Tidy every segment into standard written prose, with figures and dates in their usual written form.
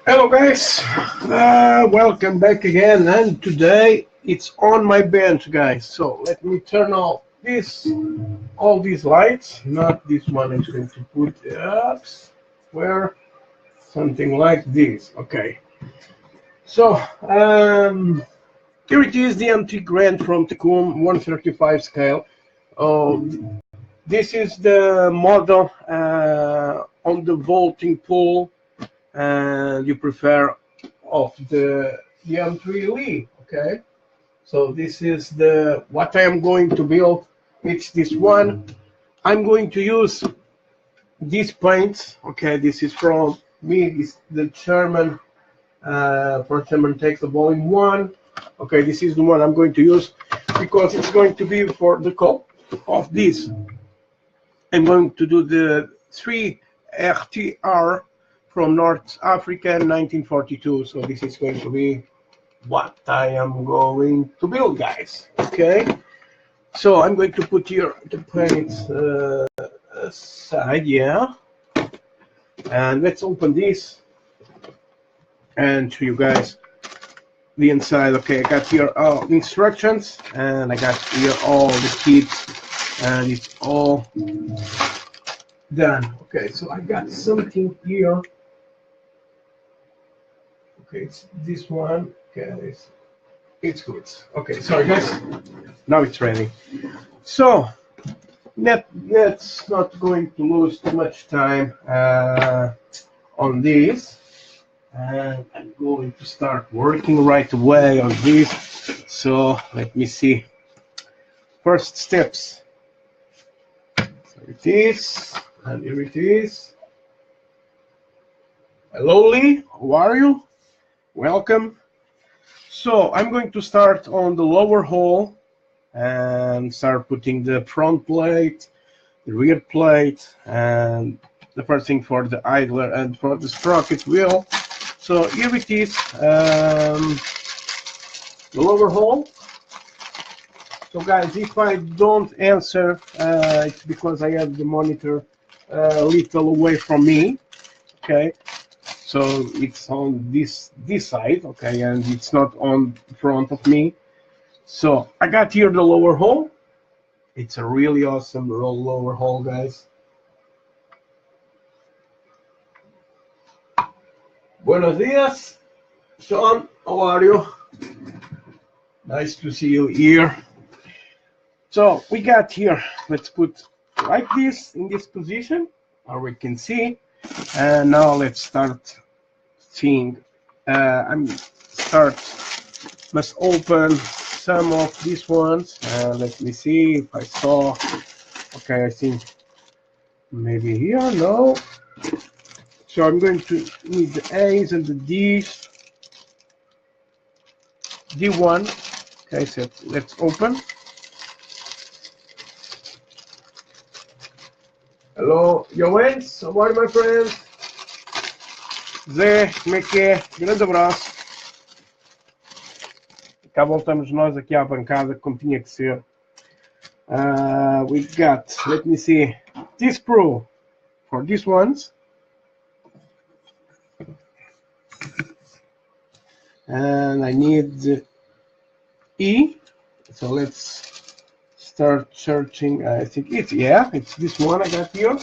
Hello guys, welcome back again, and today it's on my bench, guys. So let me turn off all these lights, not this one. I'm going to put where something like this. Okay, so here it is, the M3 Grant from TAKOM 135 scale. This is the model on the vaulting pool, and you prefer of the M3 Lee. Okay, so this is the what I am going to build. It's this one. I'm going to use these paints. Okay, this is from me. This the German for German takes the volume 1. Okay, this is the one I'm going to use because it's going to be for the cup of this. I'm going to do the 3 RTR from North Africa in 1942. So this is going to be what I am going to build, guys. Okay, so I'm going to put here the paints aside, yeah, and let's open this and show you guys the inside. Okay, I got here all the instructions, and I got here all the kits, and it's all done. Okay, so I got something here. Okay, it's this one. Okay, it's good. Okay, sorry guys. Now it's ready. So let's not going to lose too much time on this. And I'm going to start working right away on this. So let me see. First steps. So it is, and here it is. Hello Lee, how are you? Welcome. So I'm going to start on the lower hole and start putting the front plate, the rear plate, and the first thing for the idler and for the sprocket wheel. So here it is, the lower hole. So guys, if I don't answer, it's because I have the monitor a little away from me. Okay, so it's on this side. Okay, and it's not on front of me. So I got here the lower hole. It's a really awesome lower hole, guys. Buenos dias, Sean, how are you? Nice to see you here. So we got here, let's put like this in this position, or we can see. And now let's start seeing. Must open some of these ones. Let me see if I saw. Okay, I think maybe here, no. So I'm going to need the A's and the D's. D1. Okay, so let's open. Hello, Joens, how are you, my friends? Zé, como é que é? Grande abraço. Cá voltamos nós aqui à bancada, como tinha que ser. We got, let me see, this screw for these ones. And I need the E, so let's start searching. I think it's this one I got here.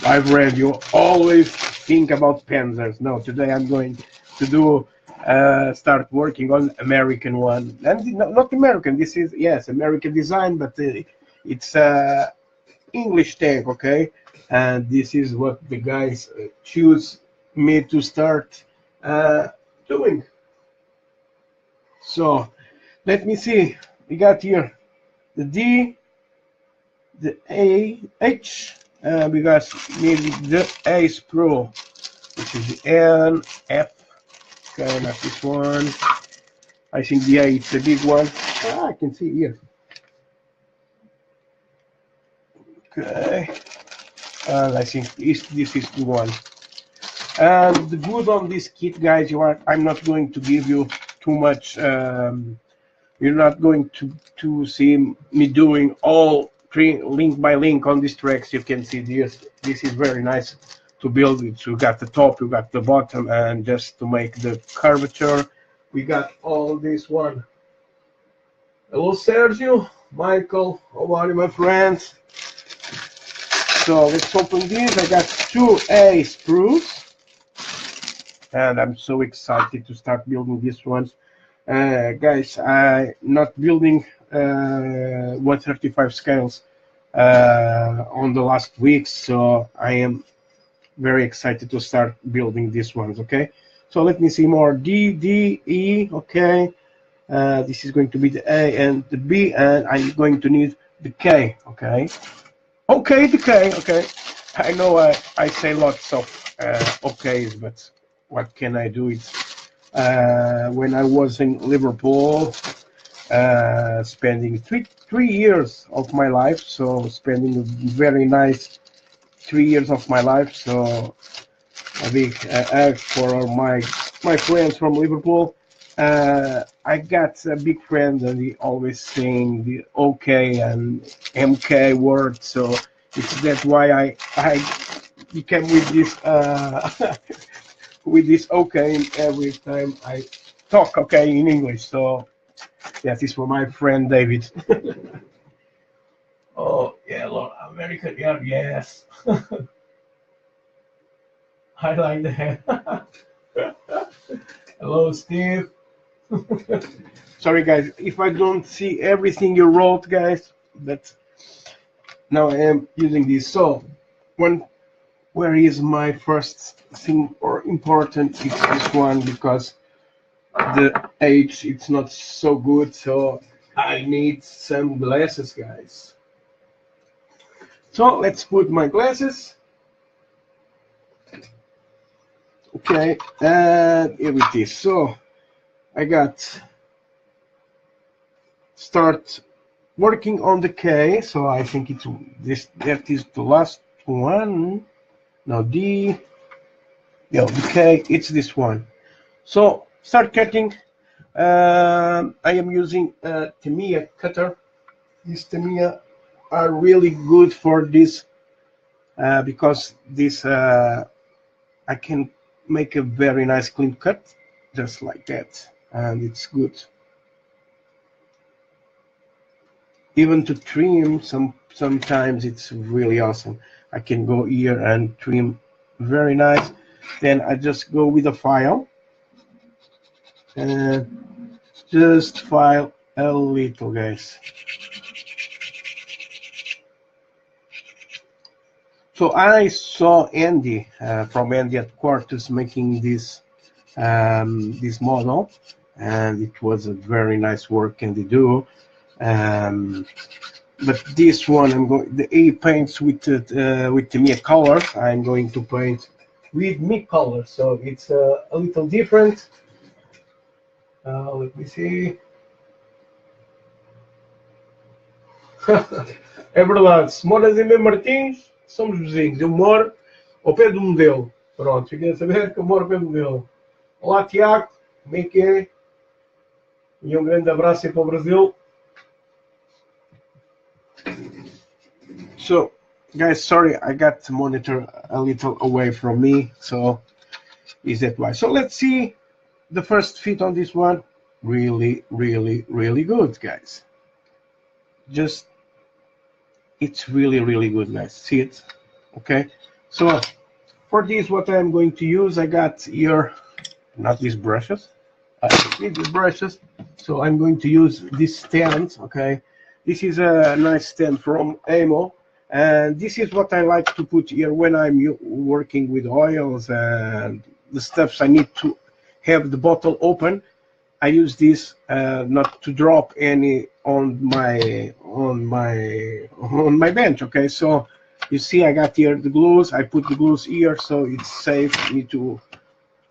I've read you always think about Panzers. No, today I'm going to do start working on American one, and not American. This is American design, but it's English tank, okay? And this is what the guys choose me to start doing. So let me see. We got here the D, the A, H, we got maybe the A screw, which is the N, F. Okay, not this one. I think the A is the big one. I can see here. Okay, and I think this is the one. And the good on this kit, guys, I'm not going to give you too much. You're not going to see me doing all link by link on these tracks. You can see this is very nice to build it. You got the top, you got the bottom, and just to make the curvature, we got all this one. Hello, Sergio, Michael, how are you, my friends? So let's open these. I got 2A screws, and I'm so excited to start building these ones. Guys, I'm not building 135 scales on the last weeks, so I am very excited to start building these ones. Okay, so let me see more. D, D, E. Okay, this is going to be the A and the B, and I'm going to need the K. Okay, okay, the K. Okay, I know I say lots of okays, but what can I do? It's when I was in Liverpool, spending three years of my life, so spending a very nice 3 years of my life. So a big hug for my friends from Liverpool. I got a big friend, and he always saying the OK and MK word, so it's that's why I became with this with this OK every time I talk OK in English. So that is for my friend David. Oh yeah, Lord, American, yeah, yes. I like that. Hello, Steve. Sorry, guys, if I don't see everything you wrote, guys, but now I am using this. So, where is my first thing or important? It's this one, because the age it's not so good, so I need some glasses, guys. So let's put my glasses. Okay, and here it is. So I got start working on the K. So I think it's this. That is the last one. Now D. Yeah, the K. It's this one. So start cutting. I am using Tamiya cutter. These Tamiya are really good for this because this I can make a very nice clean cut, just like that, and it's good. Even to trim, sometimes it's really awesome. I can go here and trim very nice. Then I just go with a file and just file a little, guys. So I saw Andy from Andy at Quartus making this this model, and it was a very nice work, and they do. But this one, I'm going. The A paints with the Mia colors. I'm going to paint with me colors, so it's a little different. Let me see. É verdade, se moras em Martins, somos vizinhos. Eu moro ao pé do modelo. Pronto, fiquem a saber que eu moro ao pé do modelo. Olá, Tiago, como é que é? E um grande abraço aí para o Brasil. So, guys, sorry, I got the monitor a little away from me, so is that why? So let's see the first fit on this one. Really, really, really good, guys. Just, it's really, really good, guys. See it? Okay. So for this, what I'm going to use, I got here, not these brushes. I need these brushes, so I'm going to use this stand. Okay. This is a nice stand from Amo. And this is what I like to put here when I'm working with oils and the stuffs I need to have the bottle open. I use this not to drop any on my bench. Okay, so you see I got here the glues. I put the glues here, so it's safe for me to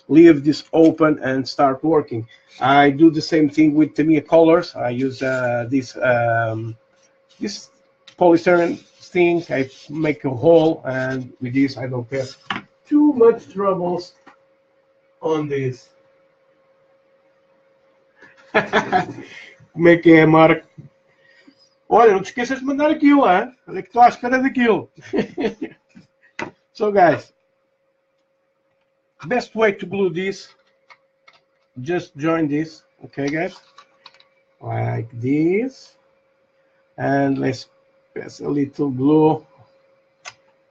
leave this open and start working. I do the same thing with Tamiya colors. I use this polystyrene thing. I make a hole, and with this I don't have too much troubles on this. Como é que é, Marco? Olha, não te esqueças de mandar aquilo, hein? Olha que estou à espera daquilo. So guys, best way to glue this, just join this, okay guys? Like this. And let's press a little glue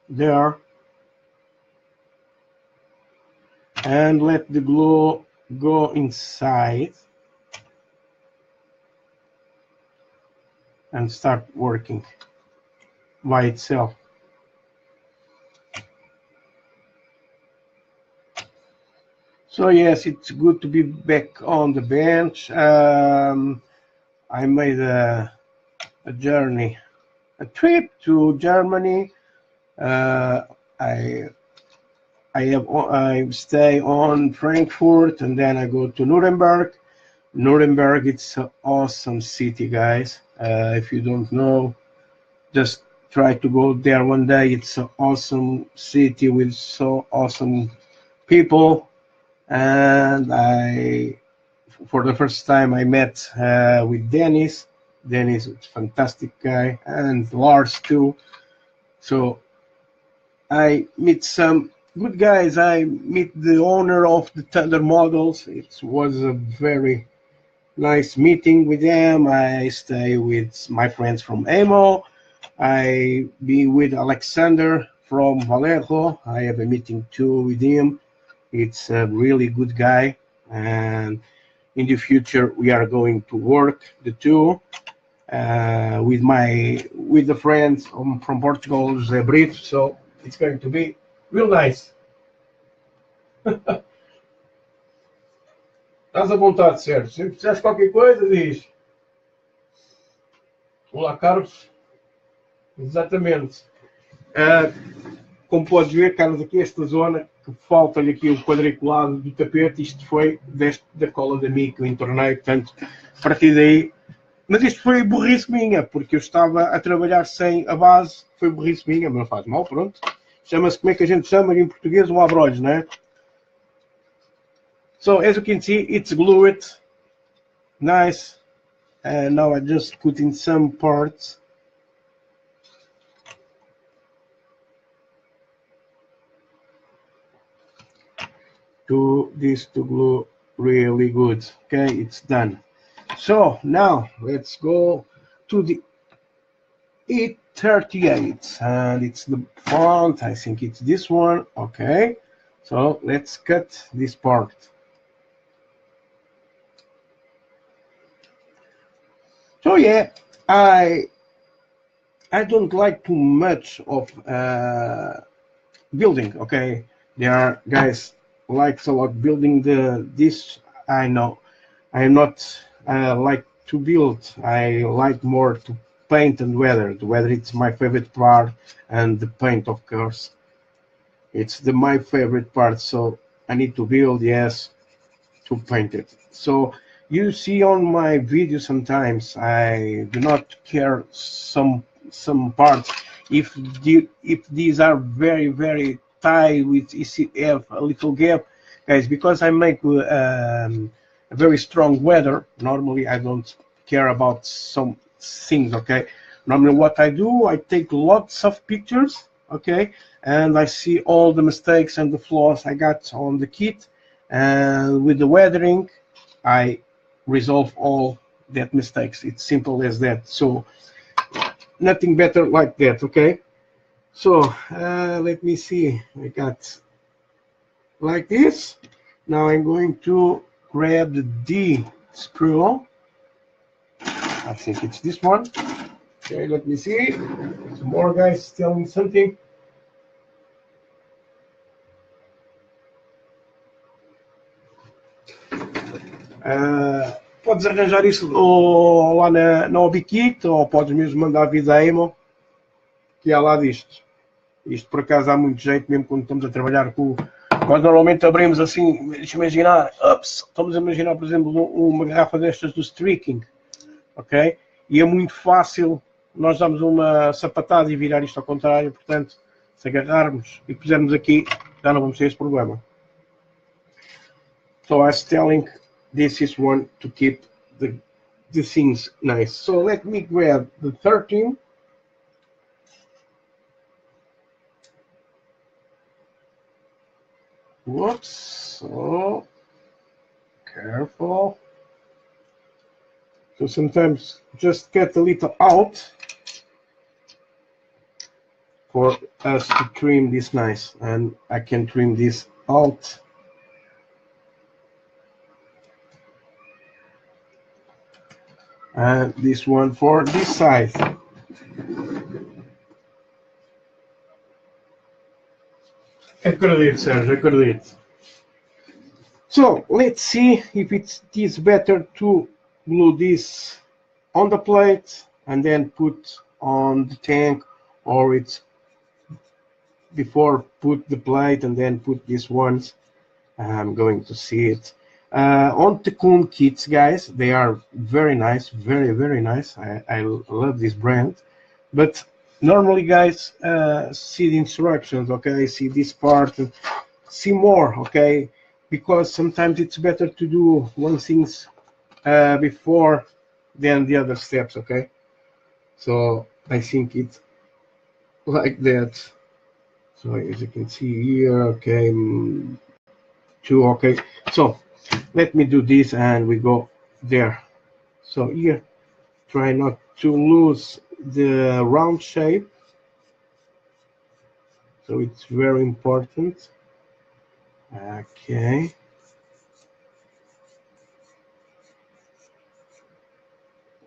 there. And let the glue go inside. And start working by itself. So yes, it's good to be back on the bench. I made a journey, a trip to Germany. I stay on Frankfurt and then I go to Nuremberg. Nuremberg, it's an awesome city, guys. If you don't know, just try to go there one day. It's an awesome city with so awesome people. And for the first time, I met with Dennis. Dennis is a fantastic guy, and Lars too. So I meet some good guys. I meet the owner of the Thunder Models. It was a very nice meeting with them. I stay with my friends from Emo. I be with Alexander from Vallejo. I have a meeting too with him. It's a really good guy, and in the future we are going to work the two with the friends from Portugal, José Brito. So it's going to be real nice. Estás à vontade, Sérgio. Se precisares qualquer coisa, diz. Olá, Carlos. Exatamente. Como podes ver, Carlos, aqui esta zona que falta-lhe aqui o quadriculado do tapete, isto foi da cola da Mi que eu entornei, portanto, a partir daí. Mas isto foi burrice minha, porque eu estava a trabalhar sem a base, foi burrice minha, mas não faz mal, pronto. Chama-se, como é que a gente chama em português, um abrolhos, não é? So, as you can see, it's glued, nice, and now I just put in some parts. To this to glue really good. Okay, it's done. So now let's go to the E38, and it's the font. I think it's this one. Okay, so let's cut this part. So yeah, I don't like too much of building. Okay, there are guys likes a lot building this. I know I am not like to build. I like more to paint and weather. The weather it's my favorite part, and the paint, of course, it's my favorite part. So I need to build, yes, to paint it. So you see on my video sometimes I do not care some parts if these are very tight with ECF, a little gap, guys, because I make a very strong weather. Normally I don't care about some things. Okay, normally what I do, I take lots of pictures, okay, and I see all the mistakes and the flaws I got on the kit, and with the weathering I resolve all that mistakes. It's simple as that. So nothing better like that. Okay, so let me see, I got like this. Now I'm going to grab the D screw. I think it's this one. Okay, let me see. Some more guys telling me something. Podes arranjar isso ou lá na Obikit, ou podes mesmo mandar vir da Emo, que há lá disto. Isto por acaso há muito jeito, mesmo quando estamos a trabalhar com. Nós normalmente abrimos assim, deixa eu imaginar, estamos a imaginar, por exemplo, uma garrafa destas do streaking, ok? E é muito fácil nós darmos uma sapatada e virar isto ao contrário, portanto, se agarrarmos e pusermos aqui, já não vamos ter esse problema. So I was telling, this is one to keep the things nice. So let me grab the 13. Whoops. So careful. So sometimes just get a little out for us to trim this nice, and I can trim this out. And this one for this side. Acredito, Sérgio, acredito. So let's see if it is better to glue this on the plate and then put on the tank, or it's before put the plate and then put these ones. I'm going to see it. On TAKOM kits, guys, they are very nice, very nice. I love this brand. But normally, guys, see the instructions, okay? See this part, see more, okay? Because sometimes it's better to do one things before than the other steps, okay? So I think it's like that. So as you can see here, okay, two, okay. So let me do this and we go there. So here, try not to lose the round shape. So it's very important. Okay.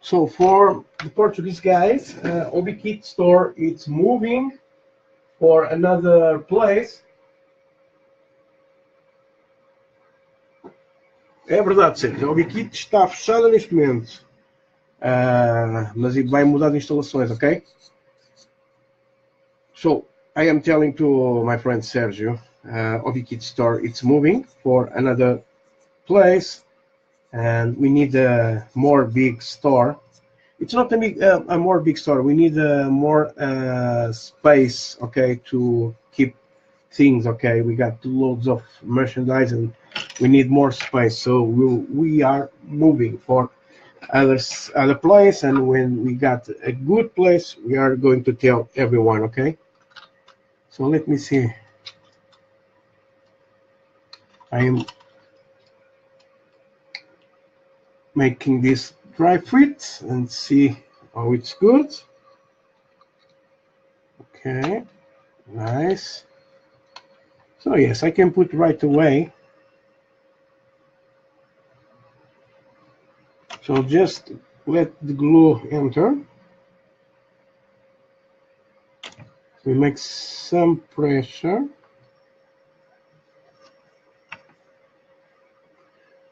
So for the Portuguese guys, ObiKit store, it's moving for another place. É verdade, Sérgio. A ObiKit está fechada neste momento. Mas vai mudar de instalações, ok? So I am telling to my friend Sergio, ObiKit store, it's moving for another place, and we need a more big store. It's not a more big store. We need more space, okay, to keep things, okay. We got loads of merchandise and we need more space. So we are moving for other place, and when we got a good place, we are going to tell everyone, okay. So let me see. I am making this dry fit and see how it's good. Okay, nice. So yes, I can put right away. So just let the glue enter. We make some pressure.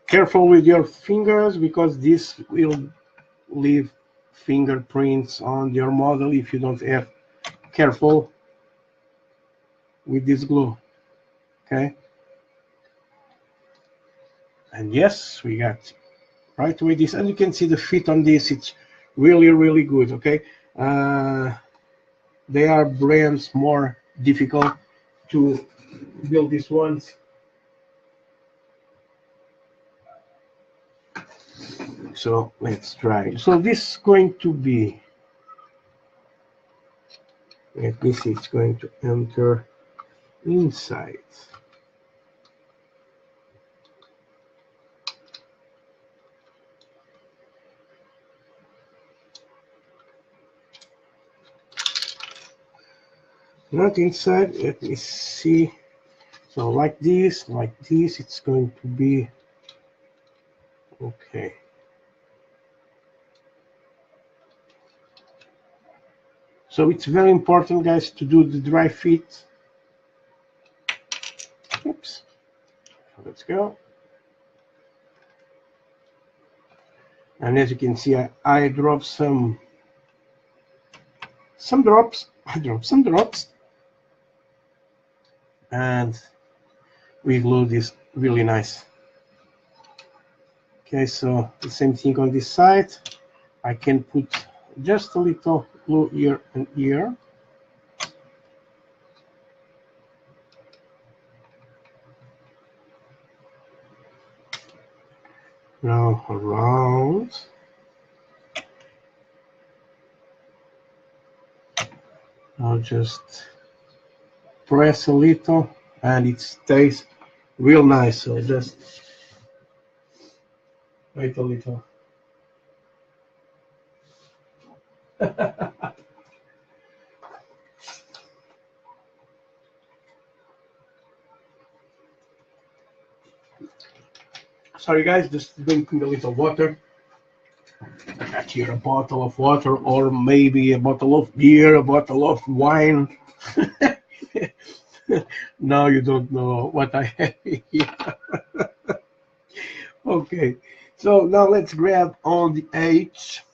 Careful with your fingers, because this will leave fingerprints on your model if you don't have careful with this glue. Okay. And yes, we got right away this, and you can see the fit on this. It's really good. Okay. They are brands more difficult to build these ones. So let's try. So this is going to be, let me see, it's going to enter inside. Not inside, let me see. So like this, it's going to be okay. So it's very important, guys, to do the dry fit. Oops. Let's go. And as you can see, I dropped some drops. I dropped some drops. And we glue this really nice. Okay, so the same thing on this side. I can put just a little glue here and here. Now around. I'll just press a little and it stays real nice. So just wait a little. Sorry guys, just drinking a little water. I got here a bottle of water, or maybe a bottle of beer, a bottle of wine. Now you don't know what I have here. Okay, so now let's grab on the H.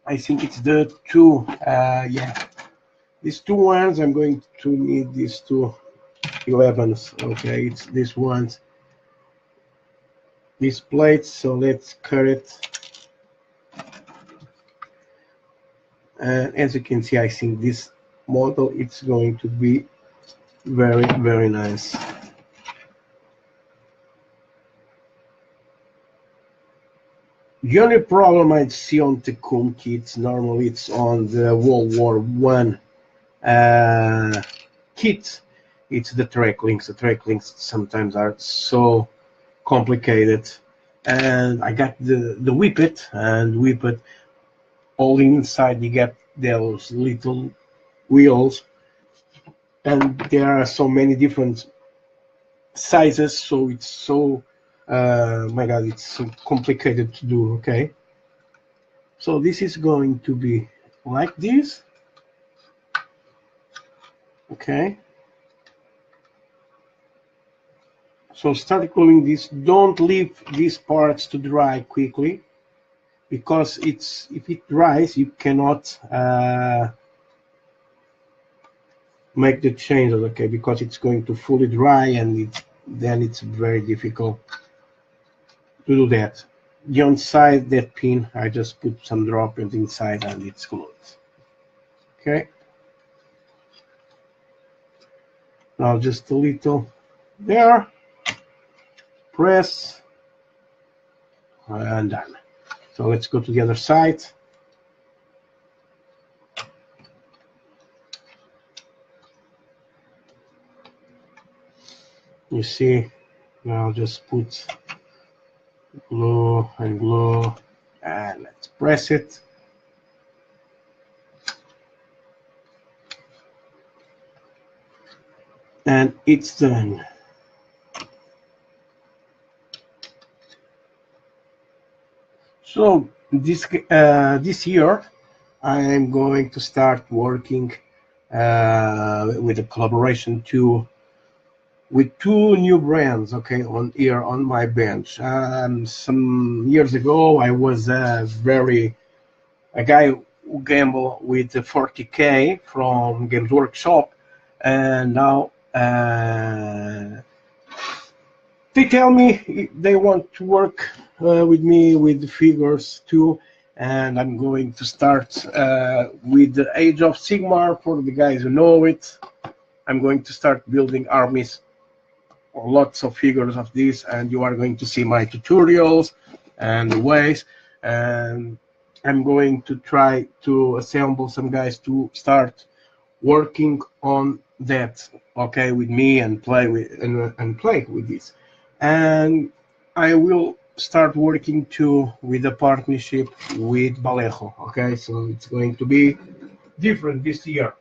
I think it's the two, yeah. These two ones, I'm going to need these two 11s. Okay, it's these ones, these plates. So let's cut it. And as you can see, I think this model it's going to be very, very nice. The only problem I see on TAKOM kits, normally it's on the World War I kit, it's the track links. The track links sometimes are so complicated. And I got the whippet, and whippet all inside you get those little wheels, and there are so many different sizes, so it's so my god, it's so complicated to do. Okay, so this is going to be like this. Okay, so start gluing this. Don't leave these parts to dry quickly, because it's, if it dries you cannot make the changes. Okay, because it's going to fully dry, and then it's very difficult to do that. The inside that pin, I just put some droppings inside and it's glued. Okay, now just a little there, press, and done. So let's go to the other side. You see, now I'll just put glue and glue, and let's press it. And it's done. So this year I'm going to start working with a collaboration with two new brands. Okay, on my bench. Some years ago I was a guy who gambled with the 40K from Games Workshop, and now they tell me they want to work with me with the figures too, and I'm going to start with the Age of Sigmar. For the guys who know it, I'm going to start building armies, lots of figures of this, and you are going to see my tutorials and the ways, and I'm going to try to assemble some guys to start working on that, okay, with me, and play with this. And I will start working too with a partnership with Vallejo. Okay, so it's going to be different this year.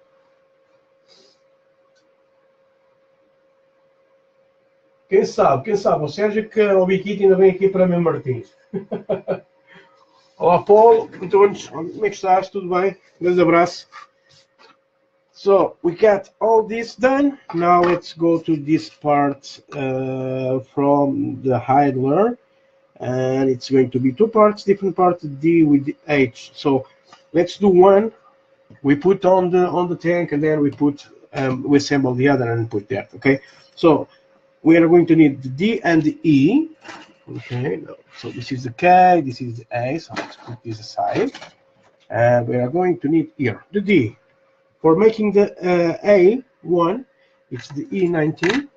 Quem sabe, o Sérgio que o Biquito ainda vem aqui para mim, Martins. Olá, Paulo, Antunes, como é que estás? Tudo bem? Grande abraço. So we got all this done. Now let's go to this part from the idler, and it's going to be two parts, different parts, D with the H. So let's do one. We put on the tank, and then we assemble the other and put that. Okay. So we are going to need the D and the E. Okay. So this is the K, this is the A. So let's put this aside, and we are going to need here the D. For making the A1, it's the E19.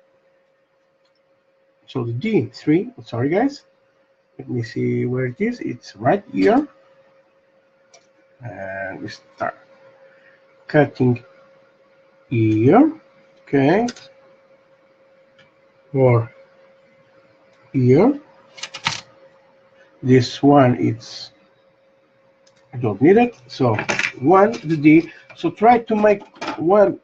So the D3, sorry guys, let me see where it is. It's right here. And we start cutting here, okay, or here. This one, I don't need it. So one, the D. So try to make one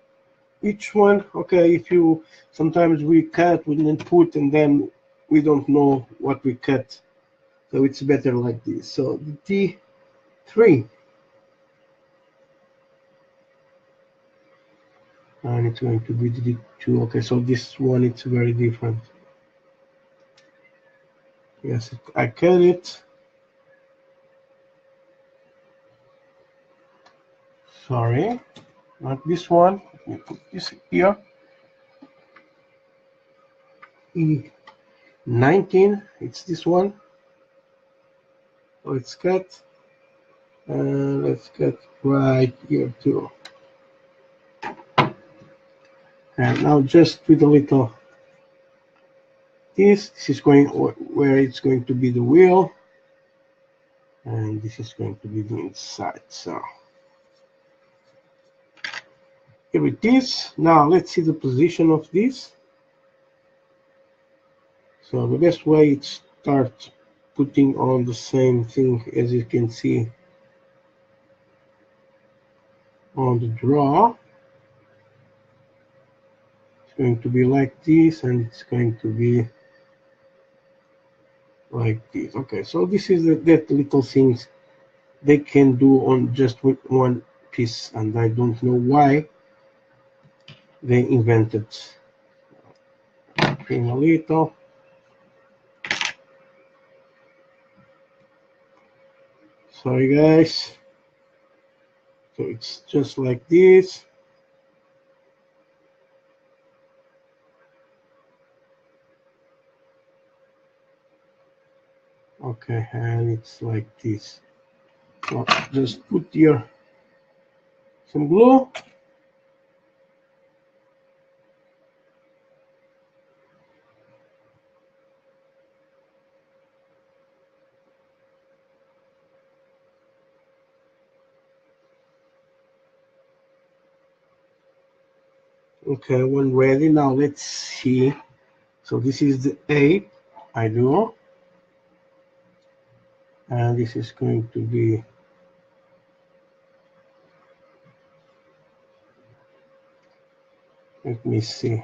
each one. Okay, if you sometimes we cut with an input and then we don't know what we cut, so it's better like this. So the D3, and it's going to be the D2. Okay, so this one it's very different. Yes, I cut it. Sorry, not this one. Let me put this here. E19, it's this one. So it's cut. And let's cut right here too. And now just with a little this is going where it's going to be the wheel. And this is going to be the inside. So here it is. Now let's see the position of this. So the best way is start putting on the same thing as you can see on the draw. It's going to be like this, and it's going to be like this. Okay, so this is that little things they can do on just with one piece, and I don't know why they invented. Trim a little. Sorry guys. So it's just like this. Okay, and it's like this. So just put here some glue. Okay, when ready, now let's see. So this is the 8 I do. And this is going to be let me see.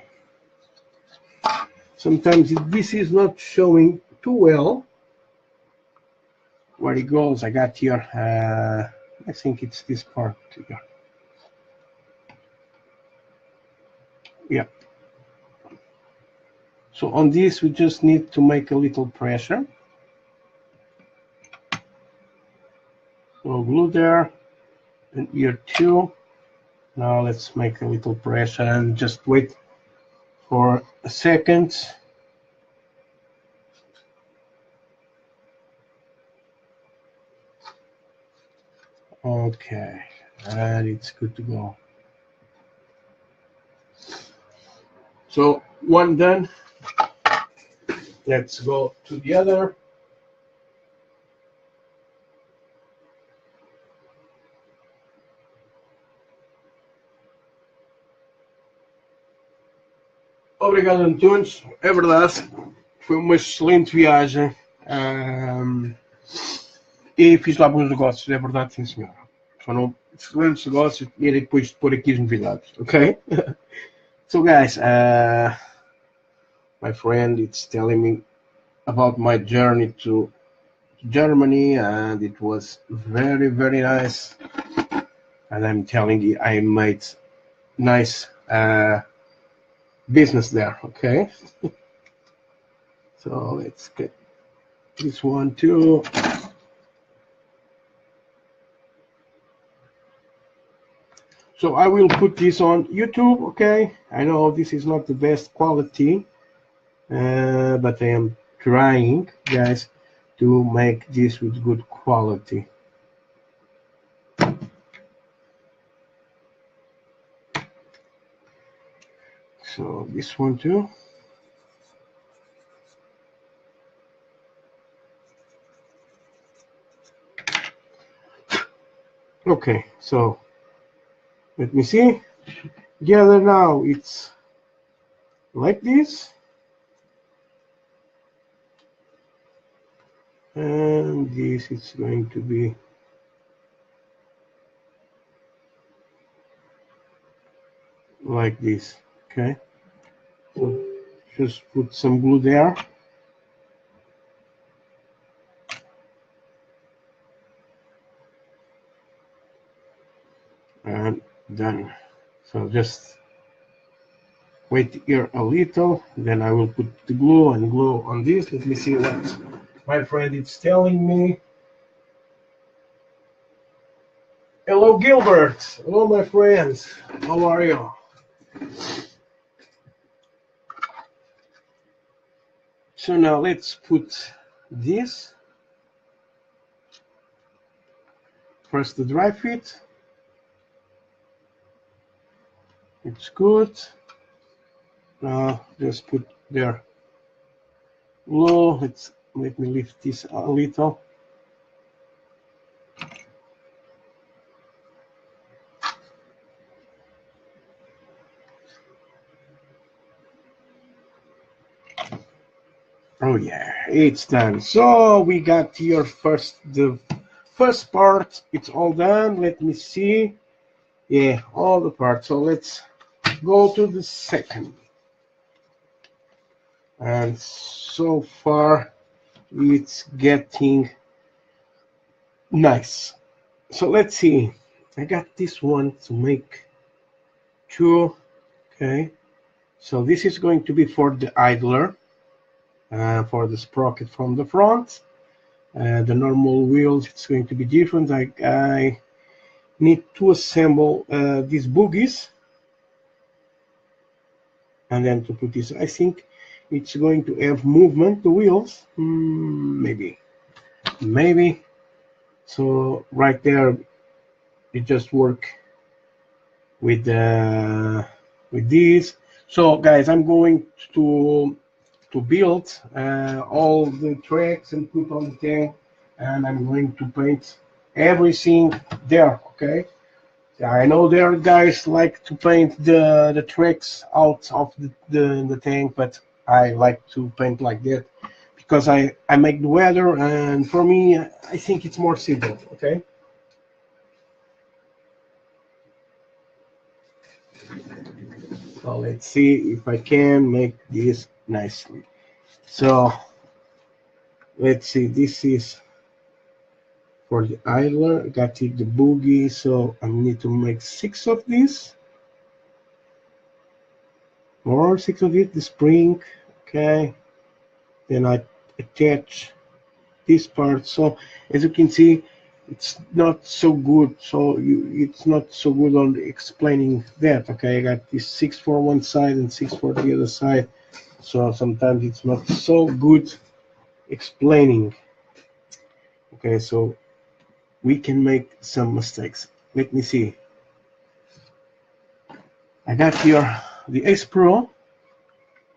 Sometimes this is not showing too well where it goes. I got here, I think it's this part here. Yeah. So on this, we just need to make a little pressure. So glue there, and here too. Now let's make a little pressure and just wait for a second. Okay, and it's good to go. So one done. Let's go to the other. Obrigado, Antunes. É verdade. Foi uma excelente viagem. E fiz lá bons negócios, é verdade, sim, senhor. Foram excelentes negócios e depois de pôr aqui as novidades, ok? So, guys, my friend is telling me about my journey to Germany, and it was very, very nice. And I'm telling you, I made nice business there, okay? So let's get this one too. So I will put this on YouTube, okay? I know this is not the best quality, but I am trying, guys, to make this with good quality. So this one too. Okay, so let me see. The other now it's like this, and this is going to be like this. Okay, so just put some glue there. And done. So just wait here a little, then I will put the glue and glue on this. Let me see what my friend is telling me. Hello, Gilbert. Hello, my friends. How are you? So now let's put this. First the dry fit. It's good. Now just put there glue. Let me lift this a little. Oh yeah, it's done. So we got here the first part. It's all done. Let me see. Yeah, all the parts. So let's go to the second. And so far it's getting nice. So let's see. I got this one to make two. Okay. So this is going to be for the idler, for the sprocket from the front. The normal wheels, it's going to be different. I need to assemble these bogies, and then to put this. I think it's going to have movement, the wheels. Maybe. So right there, you just work with these. So guys, I'm going to build all the tracks and put on the tank, and I'm going to paint everything there. Okay. I know there are guys like to paint the tracks out of the tank, but I like to paint like that because I make the weather, and for me I think it's more simple. Okay. So let's see if I can make this nicely. So let's see, this is for the idler. Got it, the boogie. So I need to make 6 of these, or 6 of it. The spring. Okay. Then I attach this part. So as you can see, it's not so good. So it's not so good on explaining that. Okay, I got this 6 for one side and 6 for the other side. So sometimes it's not so good explaining. Okay, so we can make some mistakes. Let me see. I got here the Ace Pro,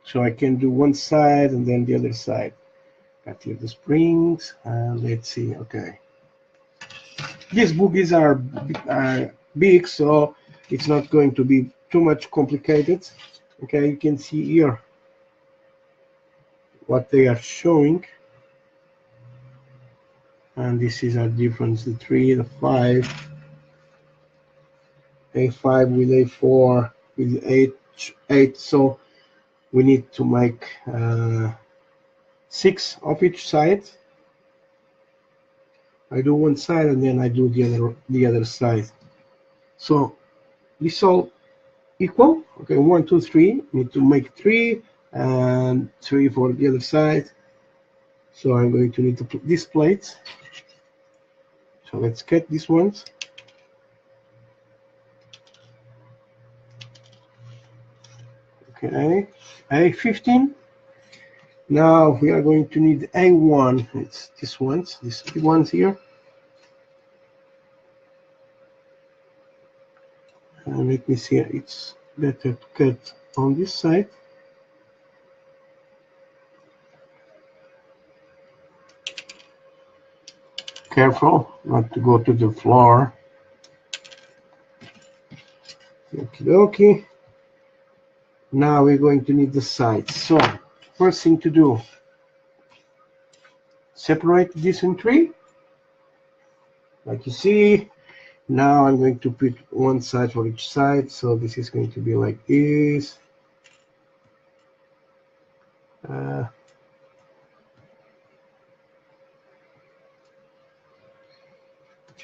so I can do one side and then the other side. Got here the springs, and let's see. Okay, these boogies are big, so it's not going to be too much complicated. Okay, you can see here what they are showing, and this is our difference: the 3, the 5, A5 with A4 with 8. So we need to make 6 of each side. I do one side and then I do the other side. So this all equal. Okay, 1, 2, 3. Need to make 3 and 3 for the other side. So I'm going to need to put this plate. So let's cut these ones. Okay, A15. Now we are going to need A1. It's these ones here. And let me see, it's better to cut on this side. Careful not to go to the floor. Okie dokie. Now we're going to need the sides. So first thing to do, separate this in three, like you see. Now I'm going to put one side for each side. So this is going to be like this.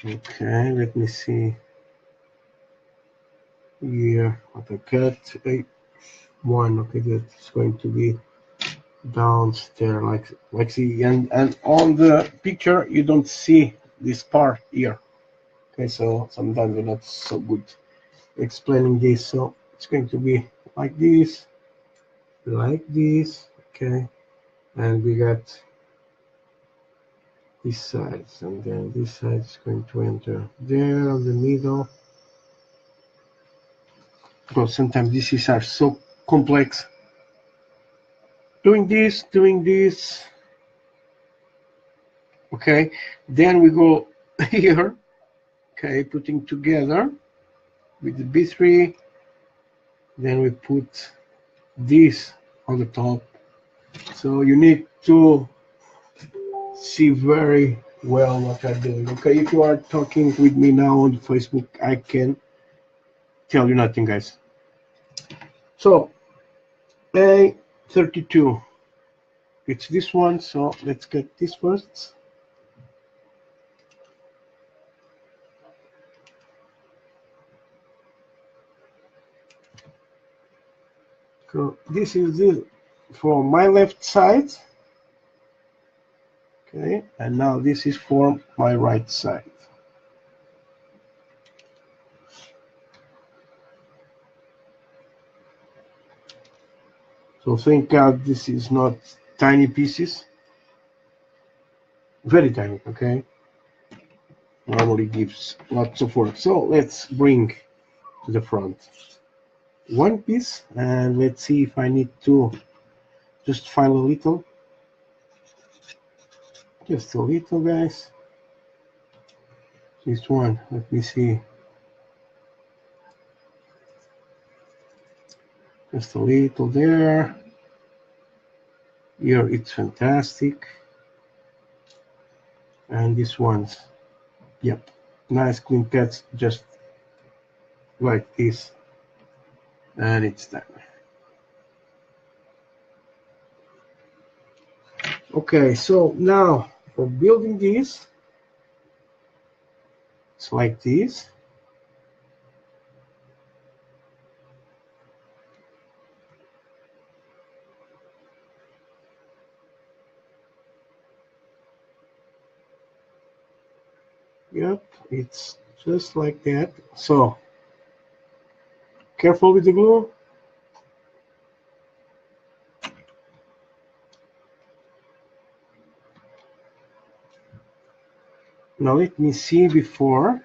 Okay, let me see here what I cut. One, okay, that's going to be downstairs, like see, and on the picture you don't see this part here. Okay, so sometimes we're not so good explaining this. So it's going to be like this, okay, and we got this side, and then this side is going to enter there on the middle. Because sometimes these are so complex. Doing this, okay. Then we go here, okay, putting together with the B3. Then we put this on the top. So you need to see very well what I'm doing. Okay, if you are talking with me now on Facebook, I can tell you nothing, guys. So A32, it's this one. So let's get this first. So this is this for my left side. Okay, and now this is for my right side. So thank God this is not tiny pieces, very tiny, okay? Normally gives lots of work. So let's bring to the front one piece, and let's see if I need to just file a little, just a little, guys. This one, let me see, just a little there. Here it's fantastic, and this one's, yep, nice clean cuts, just like this, and it's done. Okay, so now for building this, it's like this. Yep, it's just like that. So careful with the glue. Now let me see before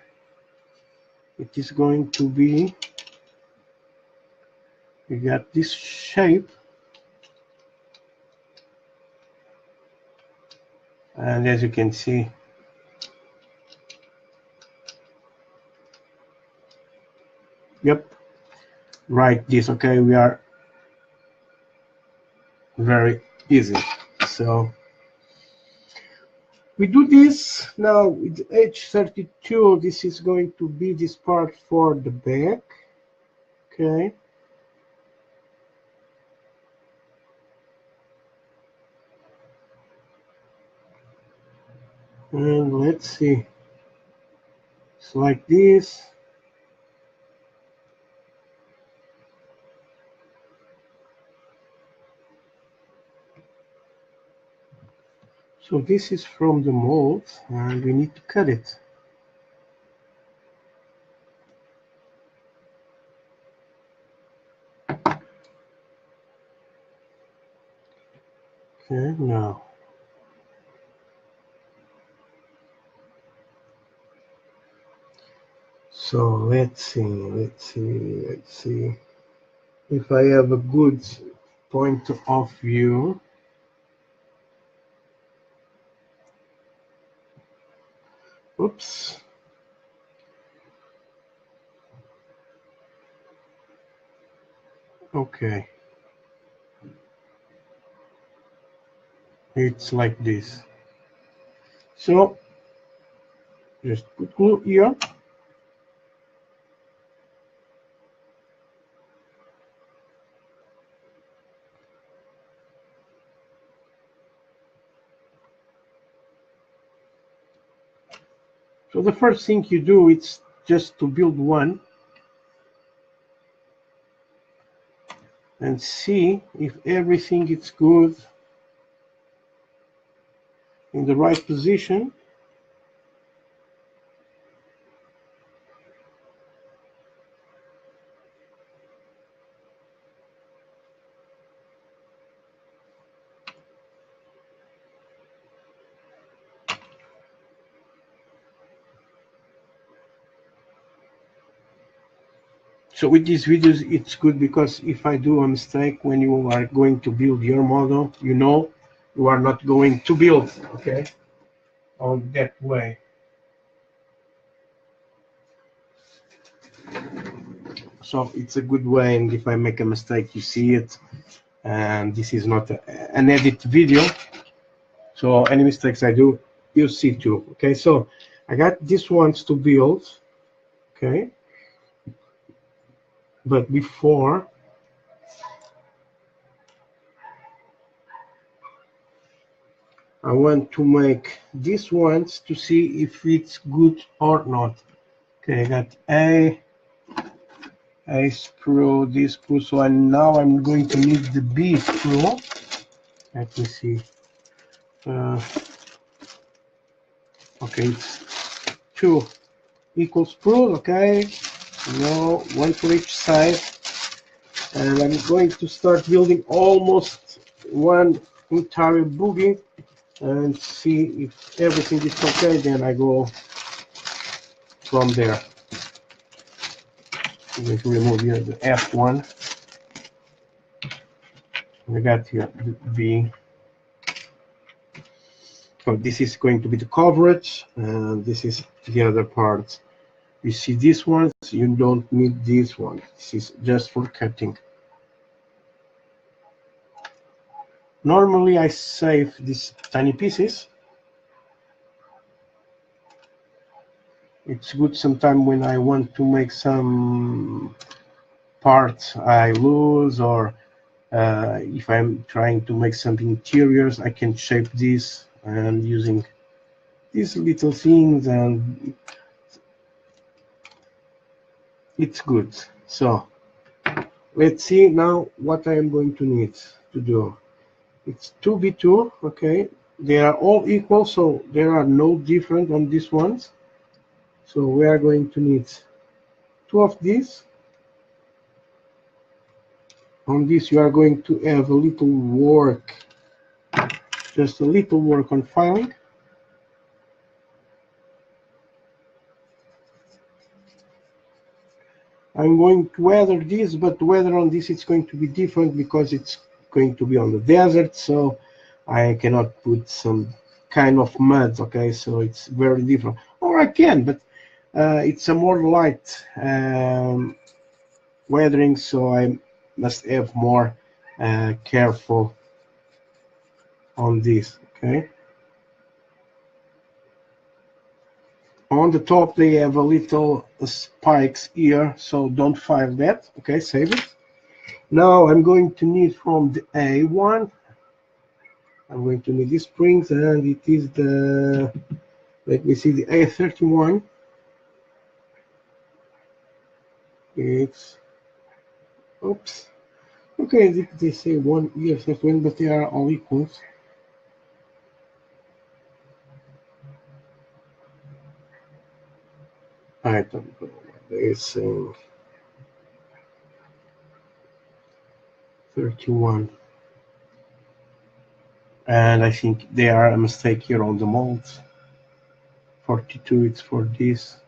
it is going to be, we got this shape, and as you can see, yep, right this, okay, we are very easy. So we do this now with H32. This is going to be this part for the back, okay. And let's see, it's like this. So this is from the mold, and we need to cut it. Okay, now. So let's see if I have a good point of view. Oops. Okay, it's like this. So just put glue here. So the first thing you do is just to build one and see if everything is good in the right position. So with these videos, it's good because if I do a mistake when you are going to build your model, you know you are not going to build, okay, on that way. So it's a good way, and if I make a mistake, you see it. And this is not an edit video, so any mistakes I do, you see too. Okay, so I got these ones to build, okay, but before I want to make these ones to see if it's good or not. Okay, I got A screw, this screw, so now I'm going to need the B screw. Let me see. Okay, it's 2 equal screws, okay, one for each side, and I'm going to start building almost one entire boogie and see if everything is okay, then I go from there. I'm going to remove here the F1. I got here the B. So this is going to be the coverage, and this is the other part. You see these ones, you don't need this one. This is just for cutting. Normally I save these tiny pieces. It's good sometimes when I want to make some parts I lose, or if I'm trying to make some interiors, I can shape this and using these little things, and it's good. So let's see now what I am going to need to do. It's 2B2, okay. They are all equal, so there are no different on these ones. So we are going to need 2 of these. On this you are going to have a little work, just a little work on filing. I'm going to weather this, but the weather on this it's going to be different because it's going to be on the desert, so I cannot put some kind of mud, okay, so it's very different. Or I can, but it's a more light weathering, so I must have more careful on this, okay. On the top they have a little spikes here, so don't file that, okay, save it. Now I'm going to need from the A1, I'm going to need these springs, and it is the, let me see, the A31. It's, oops, okay, they say 1 year, but they are all equals. I don't know what they say. 31. And I think there are a mistake here on the molds. 42, it's for this.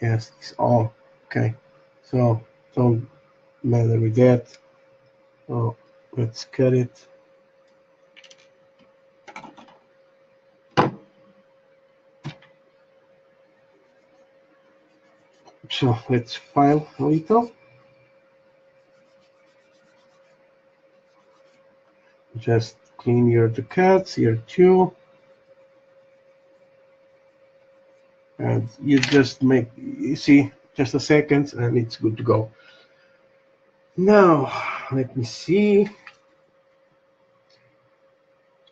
Yes, it's all okay. So don't matter with that. So let's cut it. So let's file a little. just clean here the cuts here too, and you just make, you see, just a second and it's good to go. Now let me see,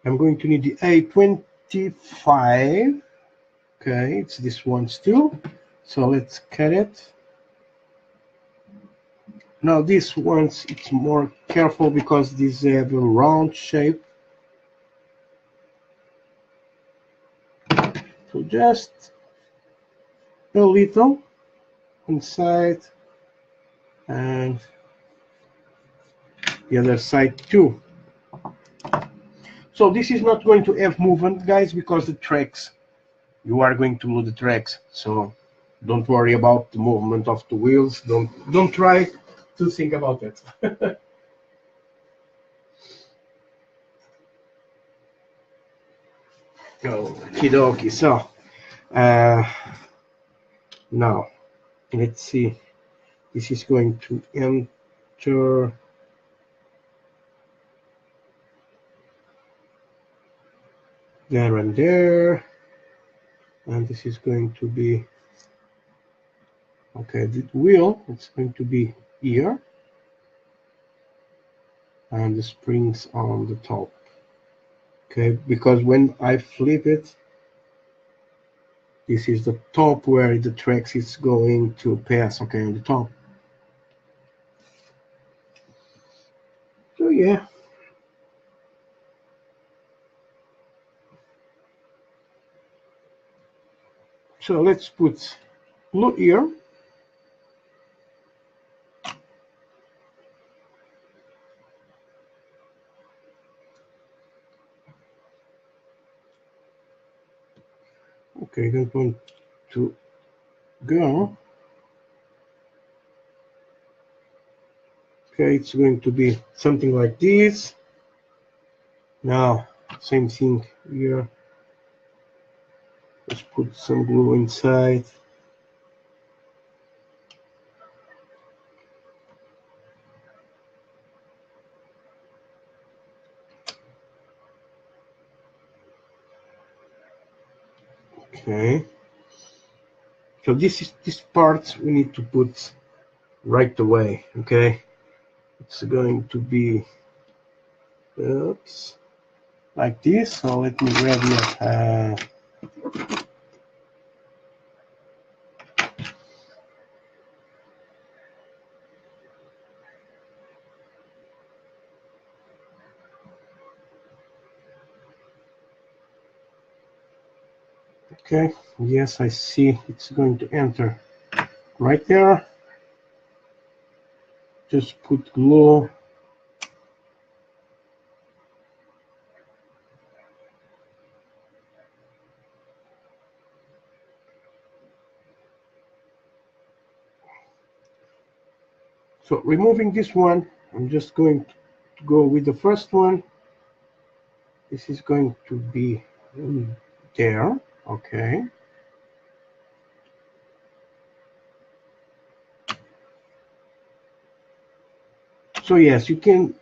I'm going to need the A25. Okay, it's this one still, so let's cut it. Now this one's, it's more careful because these have a round shape. So just a little inside and the other side too. So this is not going to have movement, guys, because the tracks, you are going to lose the tracks. So don't worry about the movement of the wheels. Don't try to think about it. Okie dokie. So now let's see. This is going to enter there and there, and this is going to be, okay, the wheel, it's going to be here, and the springs on the top. Okay, because when I flip it, this is the top where the tracks is going to pass, okay, on the top. So yeah. So let's put glue here. Okay, don't want to go. Okay, it's going to be something like this. Now, same thing here. Let's put some glue inside. Okay. So this part we need to put right away. Okay. It's going to be, oops, like this. So let me grab here. Okay, yes, I see it's going to enter right there. Just put glue. So removing this one, I'm just going to go with the first one. This is going to be there. Okay. So yes, you can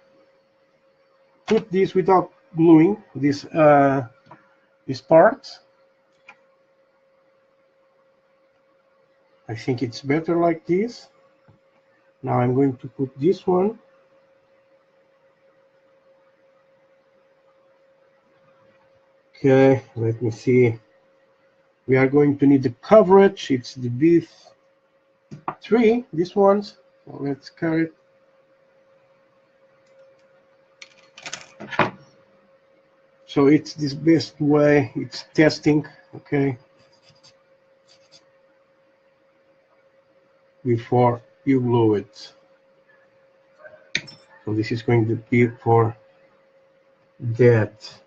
put this without gluing this part. I think it's better like this. Now I'm going to put this one. Okay, let me see. We are going to need the coverage. It's the B3, this one's. So let's carry it. So it's this best way, it's testing, okay, before you glue it. So this is going to be for that,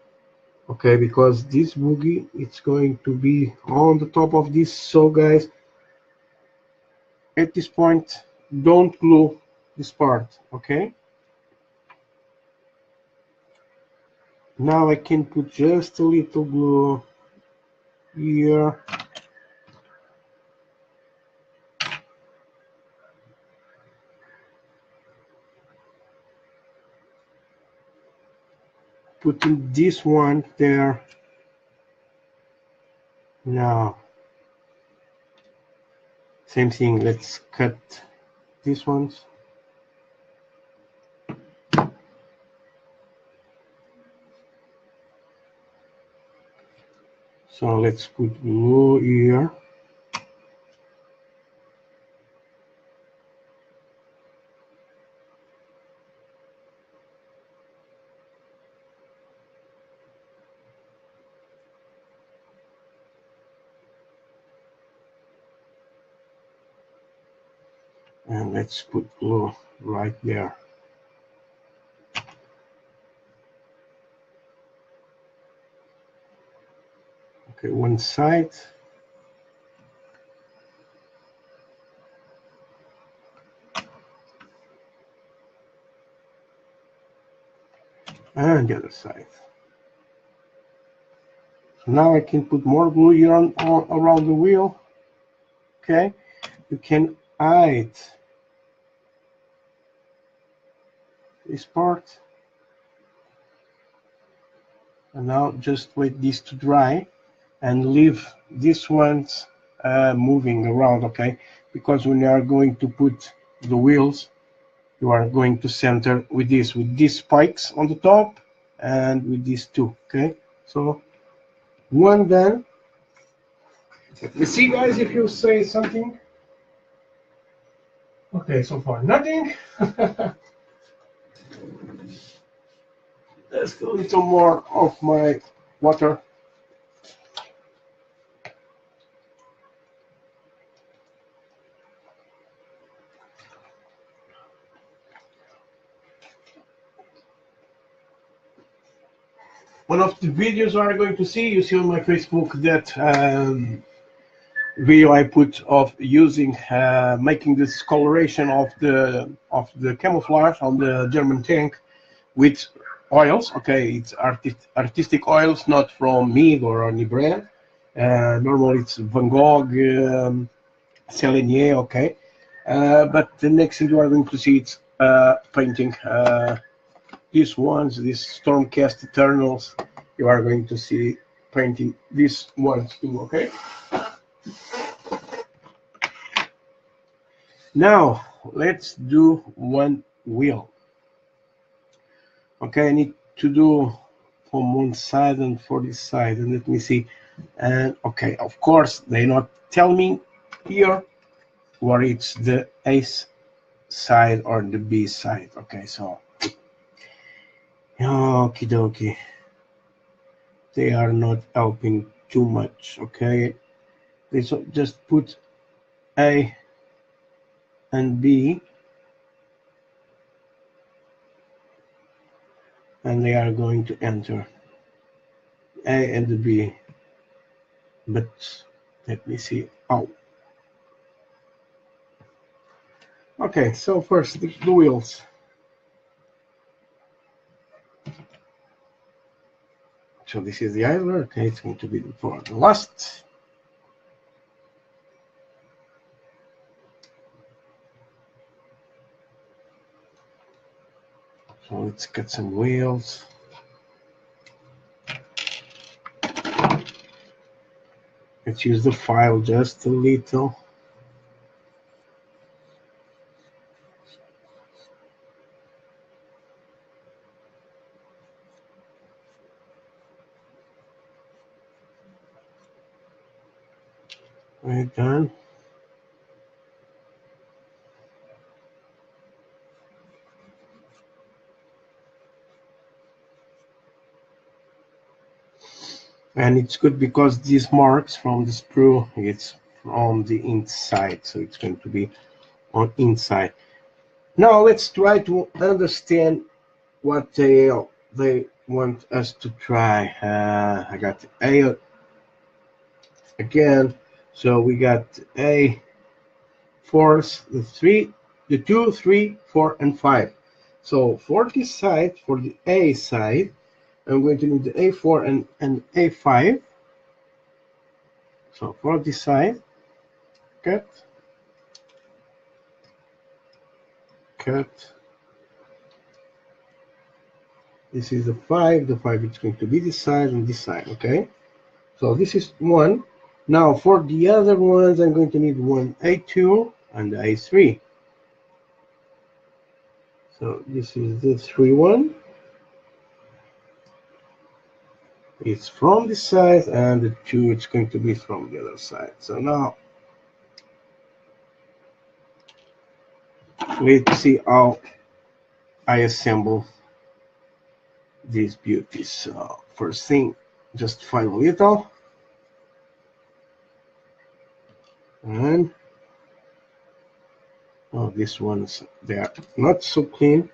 okay, because this boogie, it's going to be on the top of this. So guys, at this point, don't glue this part, okay? Now I can put just a little glue here. putting this one there. Now, same thing, let's cut these ones. So let's put glue here. And let's put glue right there. Okay, one side. And the other side. So now I can put more glue here on around the wheel. Okay, you can hide this part. And now just wait this to dry and leave these ones moving around, okay? Because when you are going to put the wheels, you are going to center with these spikes on the top and with these two, okay? So one done. You see, guys, if you say something. Okay, so far nothing. Let's go into more of my water. One of the videos you are going to see, you see on my Facebook that video I put of using making this coloration of the camouflage on the German tank with oils. Okay, it's artistic oils, not from MIG or any brand. Normally it's Van Gogh, Selenier. Okay, but the next thing you are going to see it's painting these ones, these Stormcast Eternals. You are going to see painting these ones too. Okay. Now let's do one wheel. Okay, I need to do from one side and for this side, and let me see. And okay, of course they not tell me here where it's the A side or the B side. Okay, so okie dokie, they are not helping too much. Okay, they just put A and B, and they are going to enter A and the B. But let me see. Oh, okay. So first the wheels. So this is the idler. Okay, it's going to be for the last. So let's cut some wheels. Let's use the file just a little. Right done. And it's good because these marks from the sprue, it's from the inside, so it's going to be on inside. Now let's try to understand what they want us to try. I got A again, so we got A, fours, the 3, the 2, 3, 4, and 5. So for this side, for the A side, I'm going to need the A4 and A5. So for this side, cut, cut, This is the 5. The 5 is going to be this side and this side, okay? So this is one. Now for the other ones, I'm going to need one A2 and A3. So this is the 3 one. It's from this side, and the 2 is going to be from the other side. So now let's see how I assemble these beauties. So first thing, just file a little, and oh, these ones, they are not so clean.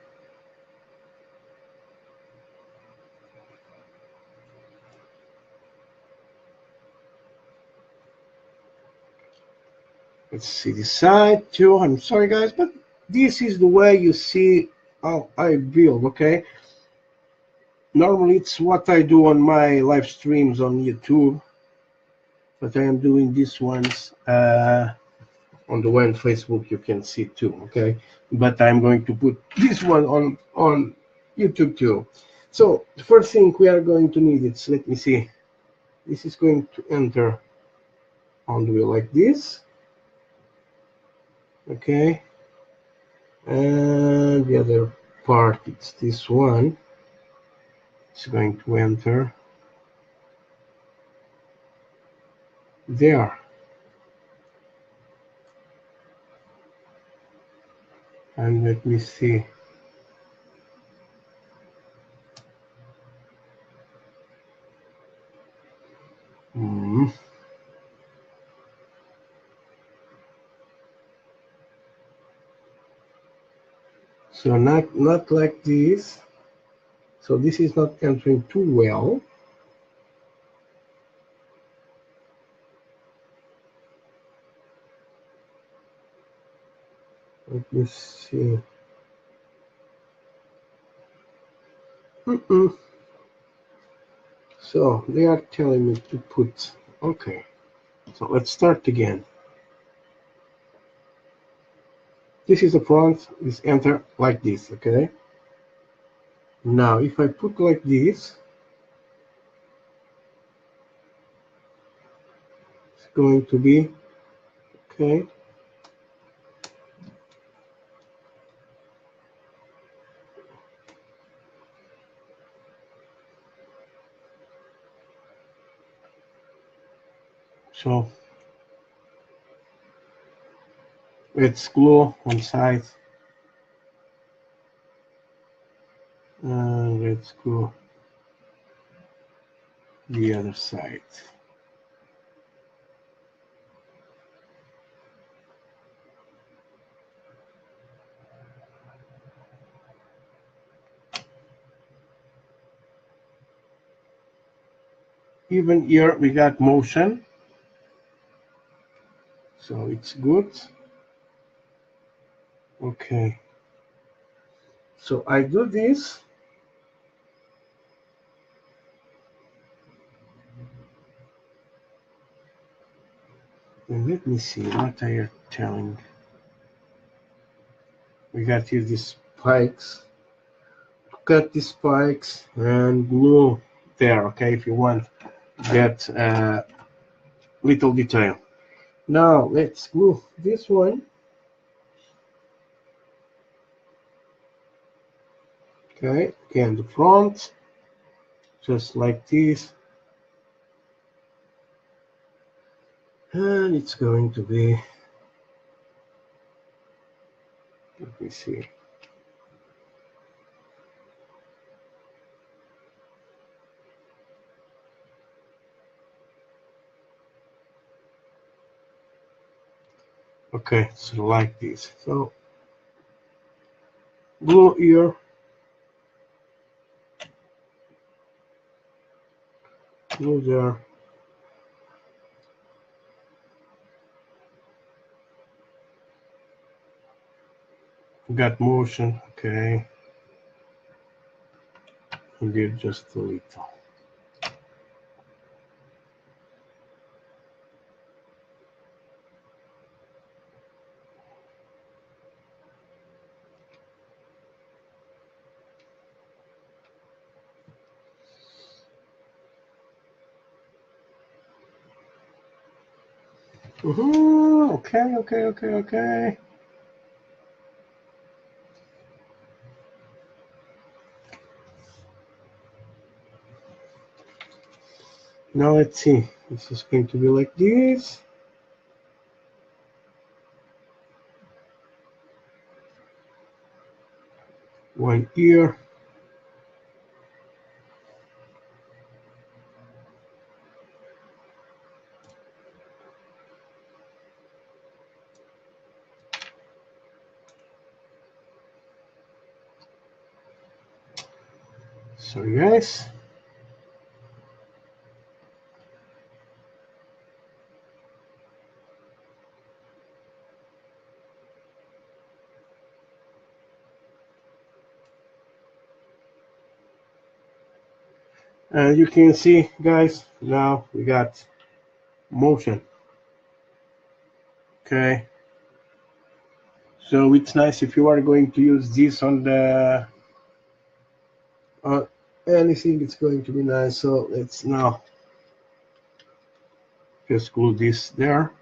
Let's see this side too. I'm sorry guys, but this is the way you see how I build, okay? Normally it's what I do on my live streams on YouTube, but I am doing these ones on the way on Facebook. You can see too, okay? But I'm going to put this one on YouTube too. So the first thing we are going to need is, let me see, this is going to enter on the wheel like this, okay? And the other part, it's this one. It's going to enter there. And let me see. So not like this. So this is not entering too well. Let me see. So they are telling me to put, okay. So let's start again. This is the front, is enter like this, okay? Now if I put like this, it's going to be, okay. So let's glue one side, and let's glue the other side. Even here we got motion, so it's good. Okay, so I do this, and let me see what I are telling. We got here these spikes. Cut these spikes and glue there, okay, if you want that little detail. Now let's glue this one. Okay, again the front, just like this, and it's going to be, let me see, okay, so like this. So glue here, glue there. Got motion, okay, and here just a little. Okay. Now let's see. This is going to be like this. One ear. Sorry guys. And you can see, guys, now we got motion. Okay. So it's nice if you are going to use this on the anything, it's going to be nice. So let's now just glue this there.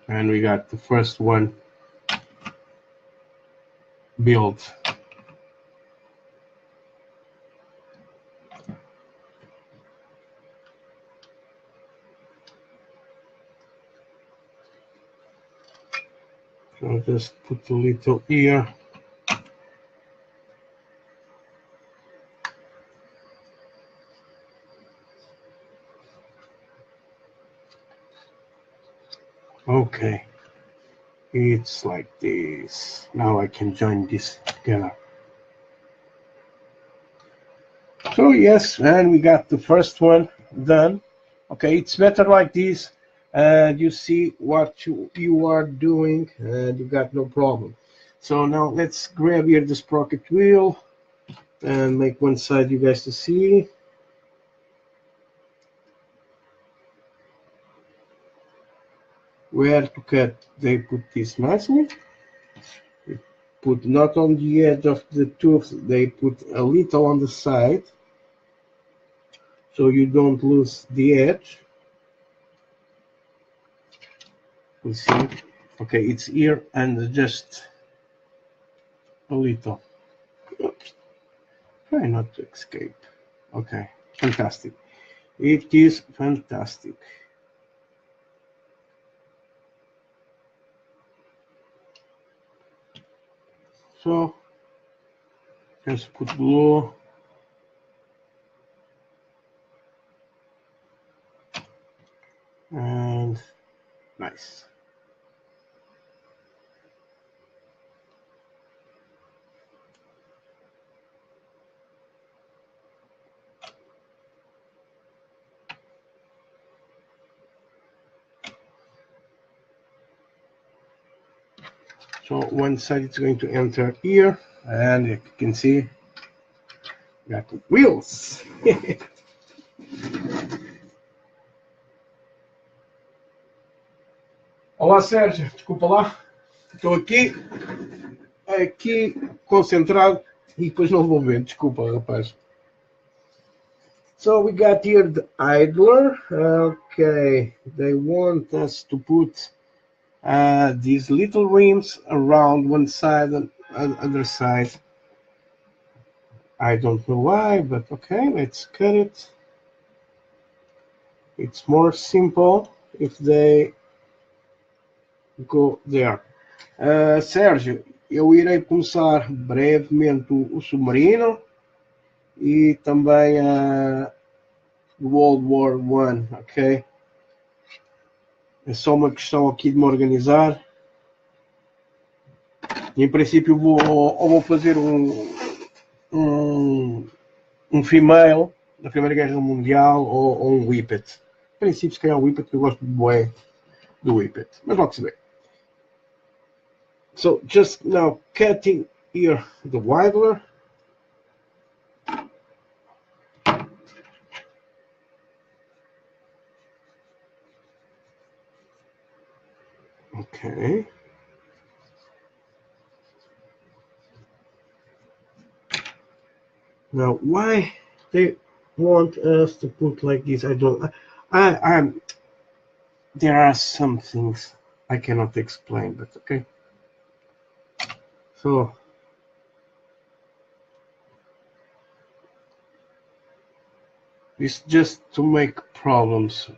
And we got the first one built. So just put a little here. Okay, it's like this. Now I can join this together. So yes, and we got the first one done. Okay, it's better like this, and you see what you are doing, and you got no problem. So now let's grab here the sprocket wheel and make one side you guys to see. Where to cut, they put this nicely. They put not on the edge of the tooth, they put a little on the side, so you don't lose the edge. You see, okay, it's here and just a little. Oops. Try not to escape. Okay, fantastic. It is fantastic. So just put glue. And nice. So one side is going to enter here, and you can see we got wheels. Olá Sérgio, desculpa lá, estou aqui concentrado e depois não vou ver, desculpa rapaz. So we got here the idler. Okay, they want us to put these little rims around one side and other side. I don't know why, but okay, let's cut it. It's more simple if they go there. Sérgio, eu irei começar brevemente o submarino e também World War I, ok? É só uma questão aqui de me organizar. Em princípio vou fazer um female da Primeira Guerra Mundial ou um Whippet. Em princípio, se calhar um Whippet, eu gosto bué do Whippet, mas logo se vê. So just now cutting here the widler. Okay. Now, why they want us to put like this? I don't. there are some things I cannot explain, but okay. So it's just to make problems.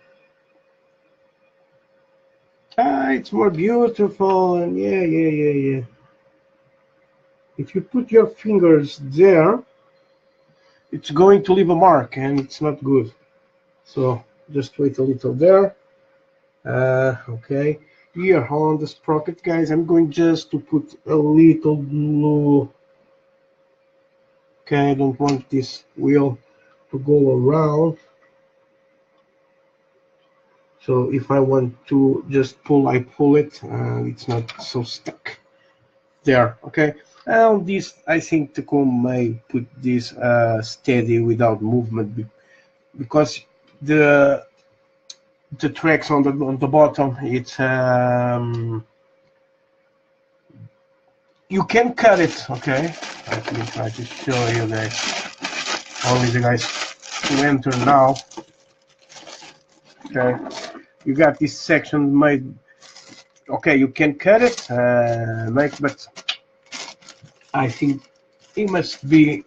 It's more beautiful, and yeah. If you put your fingers there, it's going to leave a mark, and it's not good. So just wait a little there. Okay. Here on the sprocket, guys, I'm going just to put a little glue. Okay, I don't want this wheel to go around. So if I want to just pull, I pull it, and it's not so stuck there. Okay. Now this, I think TAKOM may put this steady without movement because the tracks on the bottom, it's you can cut it. Okay, let me try to show you guys. Only the guys who enter now. Okay, you got this section made. Okay, you can cut it, but I think it must be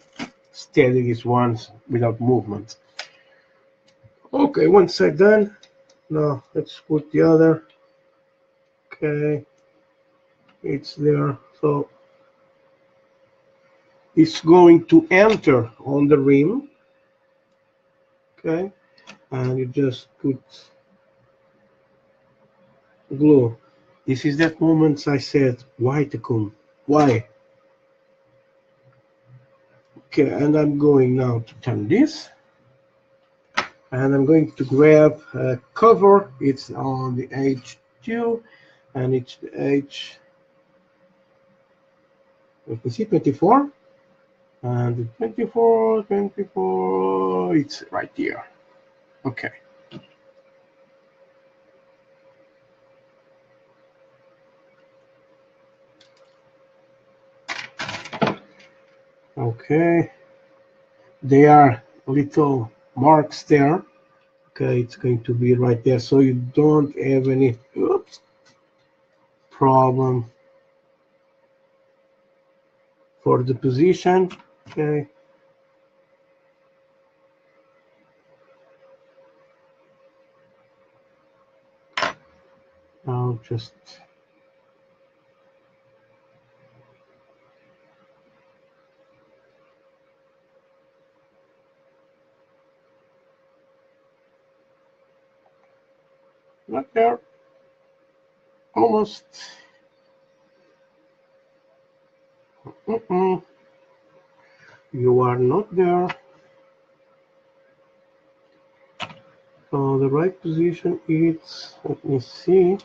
steady this once without movement. Okay, one side done. Now let's put the other. Okay, it's there. So it's going to enter on the rim. Okay, and you just put glue. This is that moment I said, why TAKOM? Why? Okay, and I'm going now to turn this. And I'm going to grab a cover. It's on the H2, and it's the H, let me see, 24. And the 24, it's right here. Okay. Okay. There are little marks there. Okay, it's going to be right there, so you don't have any problem for the position. Okay. Now just not there. Almost. You are not there. So the right position is, let me see.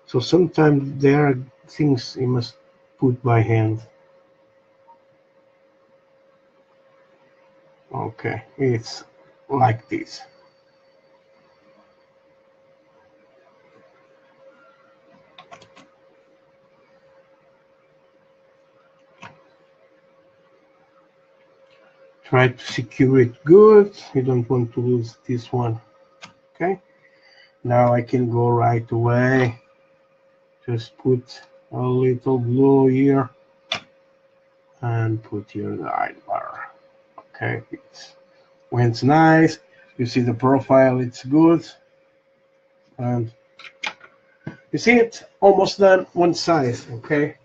So sometimes there are things you must put by hand. Okay, it's like this. Try to secure it good. You don't want to lose this one. Okay, now I can go right away. Just put a little glue here and put here the idler. Okay, when it's nice, you see the profile, it's good. And you see it almost done one side. Okay,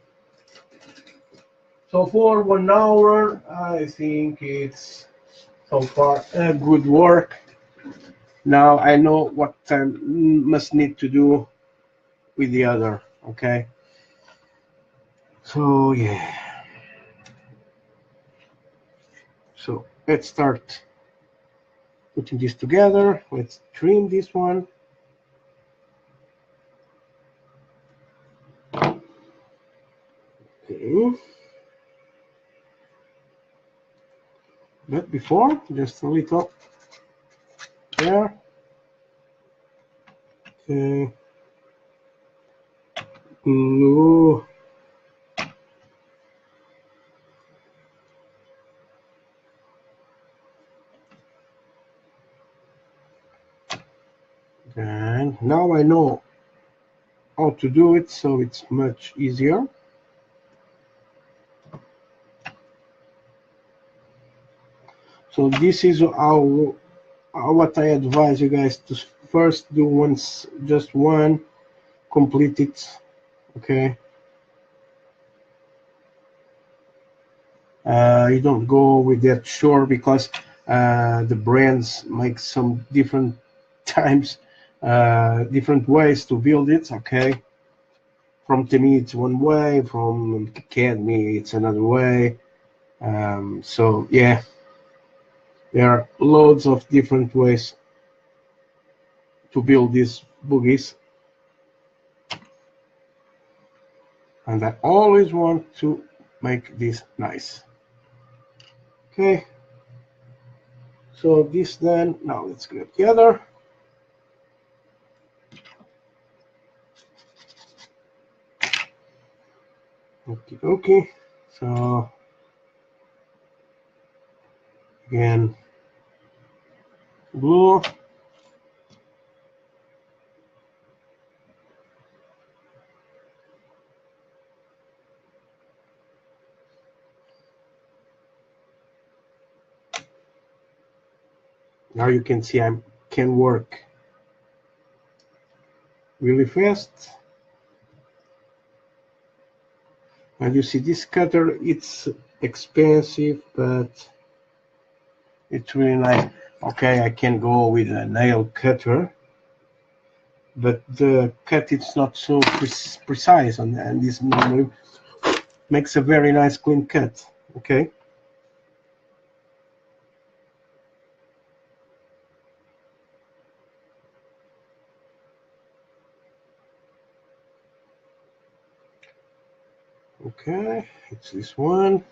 so for 1 hour, I think it's so far good work. Now I know what I must need to do with the other. Okay, so yeah, so let's start putting this together. Let's trim this one. Okay. But before, just a little there. Okay. Glue. And now I know how to do it, so it's much easier. So this is how what I advise you guys to first do once, just one, complete it, okay? You don't go with that shore because the brands make some different times, different ways to build it, okay? From Temi it's one way, from Academy it's another way. So yeah, there are loads of different ways to build these boogies. And I always want to make this nice. Okay, so this then, now let's get together. Okay, so again, glue. Now you can see I can work really fast. And you see this cutter, it's expensive, but it's really nice. Okay, I can go with a nail cutter, but the cut is not so precise, and this normally makes a very nice clean cut. Okay. Okay, it's this one.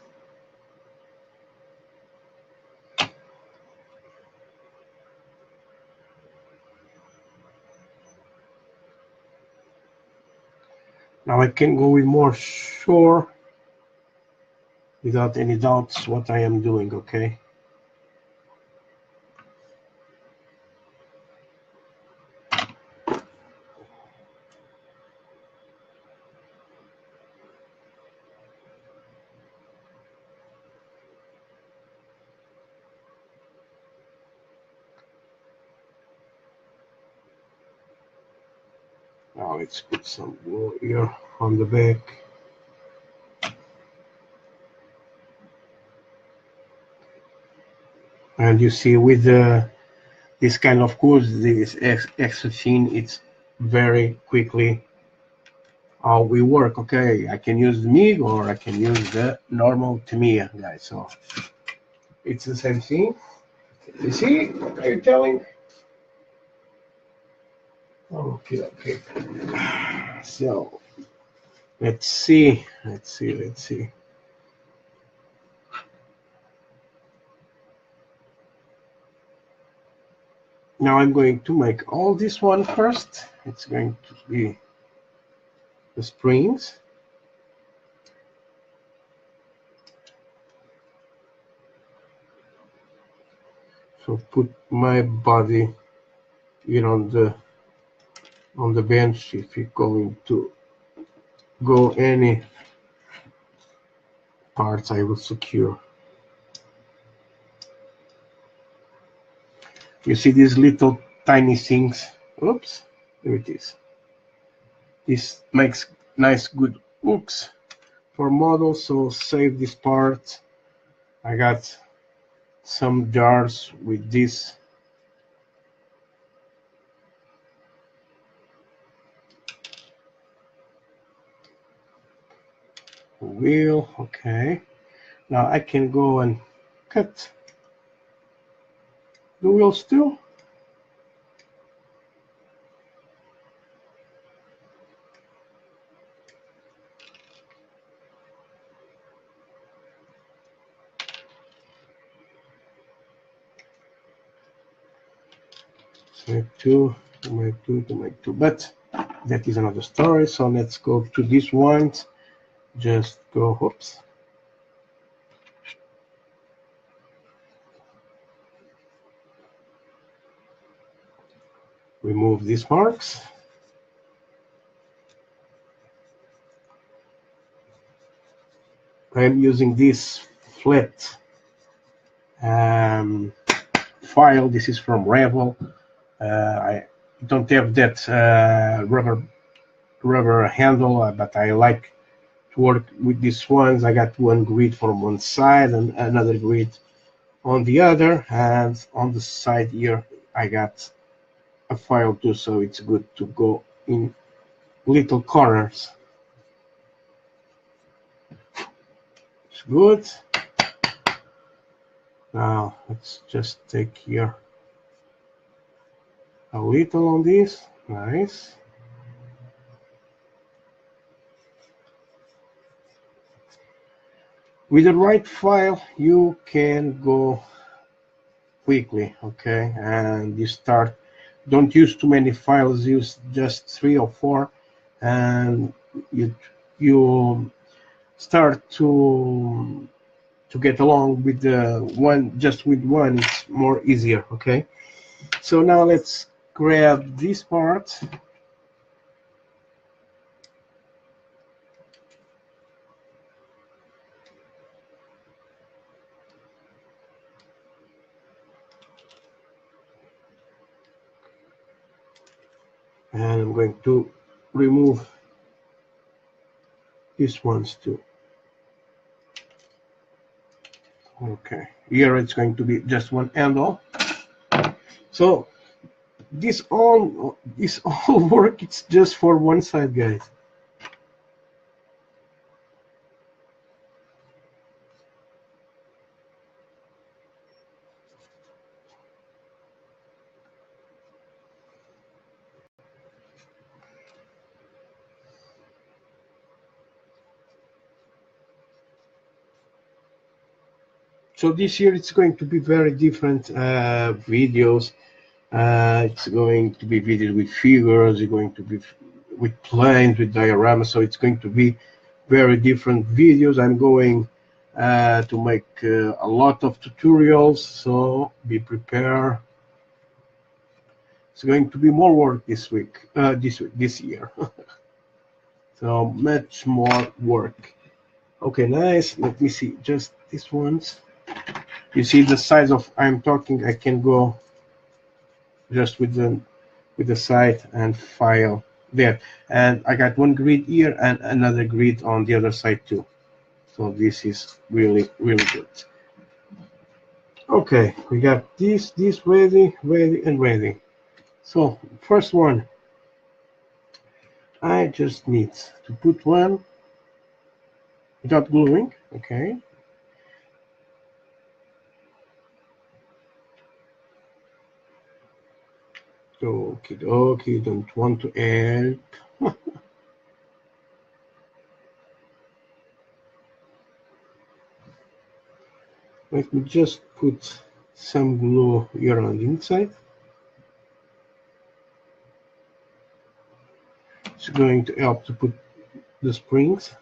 Now I can go with more sure without any doubts what I am doing, okay? Now let's put some glue here on the back. And you see with this kind of course, this extra thin, it's very quickly how we work. Okay, I can use the MIG or I can use the normal Tamiya, guys. So it's the same thing. You see what are you telling? Okay. So let's see. Now I'm going to make all this one first. It's going to be the springs. So put my body here on the bench. If you're going to go any parts, I will secure. You see these little tiny things. Oops, there it is. This makes nice good hooks for models, so save this part. I got some jars with this. Wheel, okay. Now I can go and cut the wheels too. To make two, but that is another story. So let's go to this one. Just go, oops. remove these marks. I'm using this flat file. This is from Revel. I don't have that rubber handle, but I like to work with these ones. I got one grid from one side and another grid on the other, and on the side here I got a file too, so it's good to go in little corners. It's good. Now let's just take here a little on this. Nice. With the right file you can go quickly, okay? And you start, don't use too many files, use just 3 or 4, and you start to get along with the one. Just with one it's more easier, okay? So now let's grab this part. And I'm going to remove these ones too. Okay, here it's going to be just one handle. So this all work, it's just for one side, guys. So this year it's going to be very different videos. It's going to be videos with figures, it's going to be with planes, with dioramas, so it's going to be very different videos. I'm going to make a lot of tutorials, so be prepared. It's going to be more work this week, this year. So much more work. Okay, nice. Let me see just these ones. You see the size of I'm talking. I can go just with the side and file there, and I got one grid here and another grid on the other side too. So this is really good. Okay, we got this ready, and ready. So first one, I just need to put one without gluing. Okay. Okay, don't want to help. Let me just put some glue here on the inside. It's going to help to put the springs.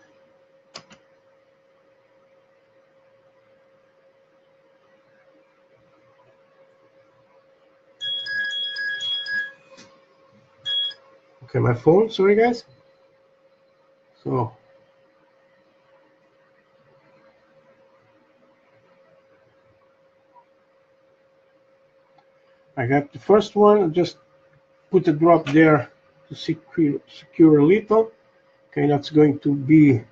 Okay, my phone, sorry guys. So I got the first one, just put a drop there to secure a little. Okay, that's going to be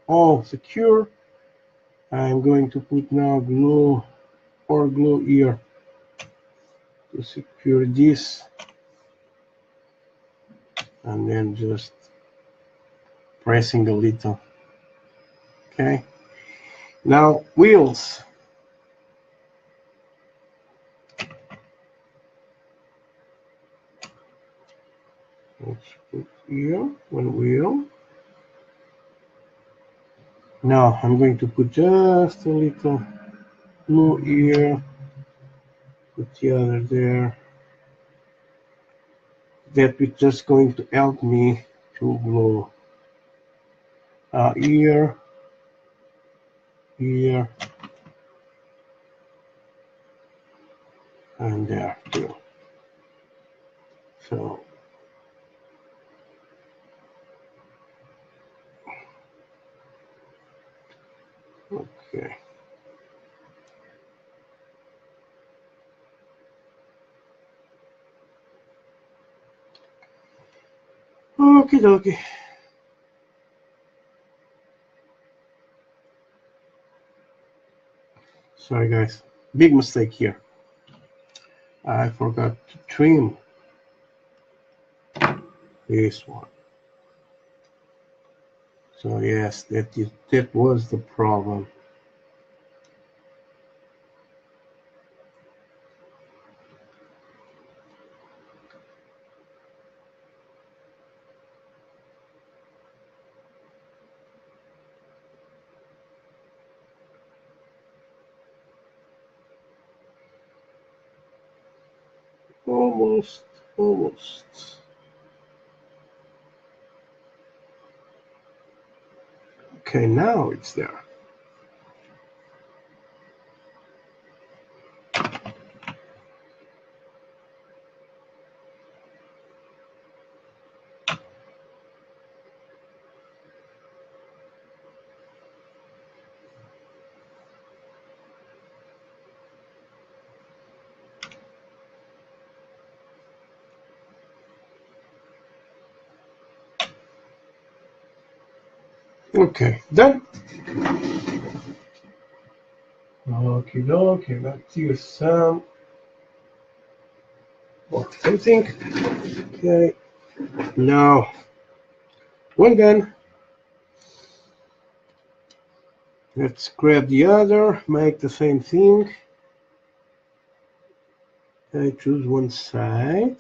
all secure. I'm going to put now glue here to secure this, and then just pressing a little. Okay, now wheels. Let's put here one wheel. Now I'm going to put just a little glue here, put the other there. That is just going to help me to glue here, and there too. So okay. Okie dokie. Sorry guys, big mistake here. I forgot to trim this one. So yes, that was the problem. Almost. Okay, now it's there. Okay, done. Okie dokie, let's use some more painting. Okay, now one done. Let's grab the other, make the same thing. I choose one side.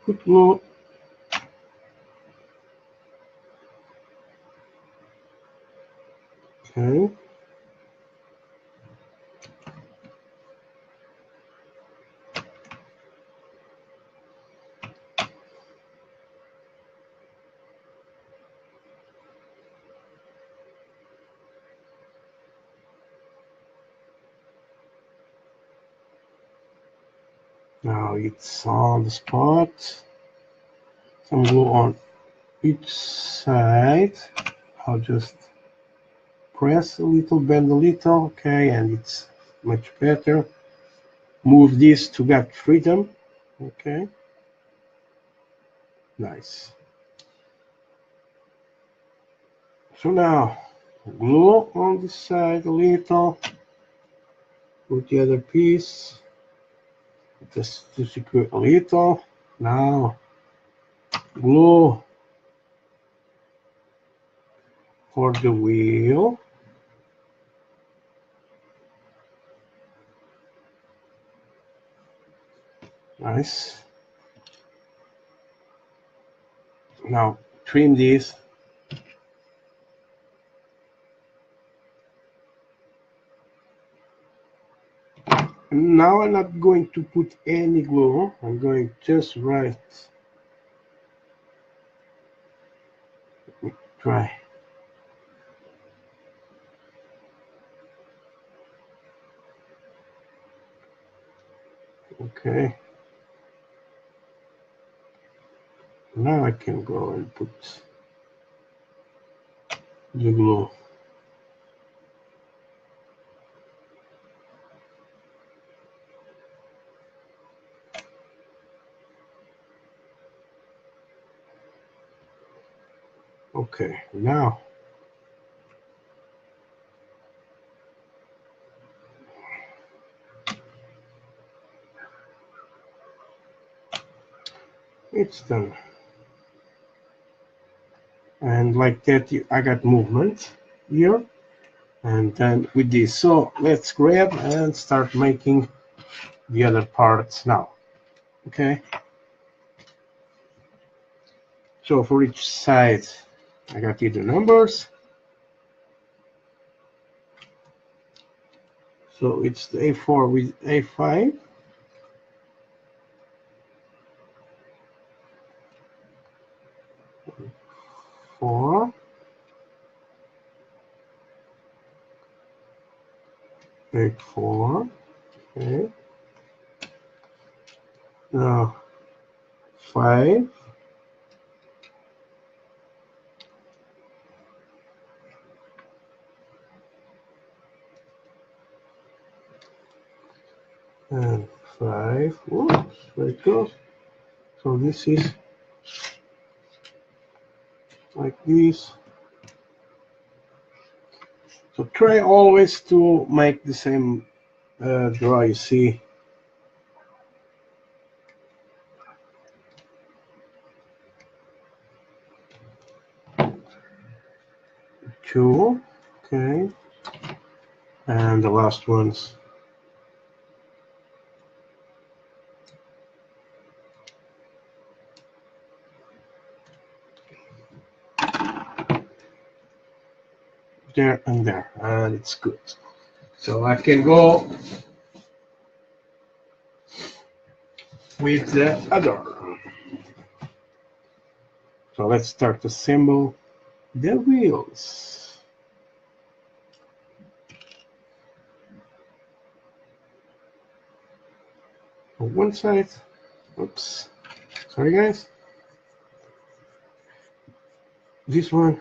Put glue. Okay. Now it's on the spot. Some glue on each side. I'll just press a little, bend a little, okay, and it's much better. Move this to get freedom, okay. Nice. So now, glue on this side a little. Put the other piece, just to secure a little. Now, glue for the wheel. Nice. Now, trim this. Now I'm not going to put any glue. I'm going just right. Let me try. Okay. Now I can go and put the glue. Okay, now it's done. And like that, I got movement here. And then with this, so let's grab and start making the other parts now. Okay. So for each side, I got either numbers. So it's the A4 with A5. Four. A4. Okay. Now 5. And 5. Oops, very close. So this is like this. So try always to make the same draw, you see. Two, okay. And the last ones. There and there, and it's good. So I can go with the other. So let's start to assemble the wheels. On one side, oops, sorry guys. This one,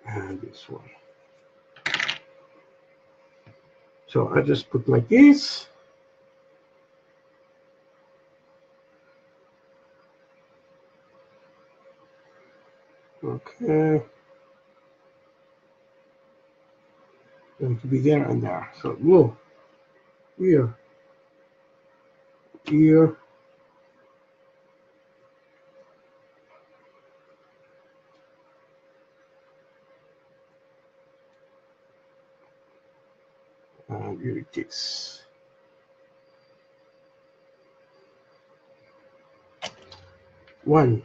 and this one. So I just put like this. Okay. Going to be there and there. So glue here, here, and here it is. One.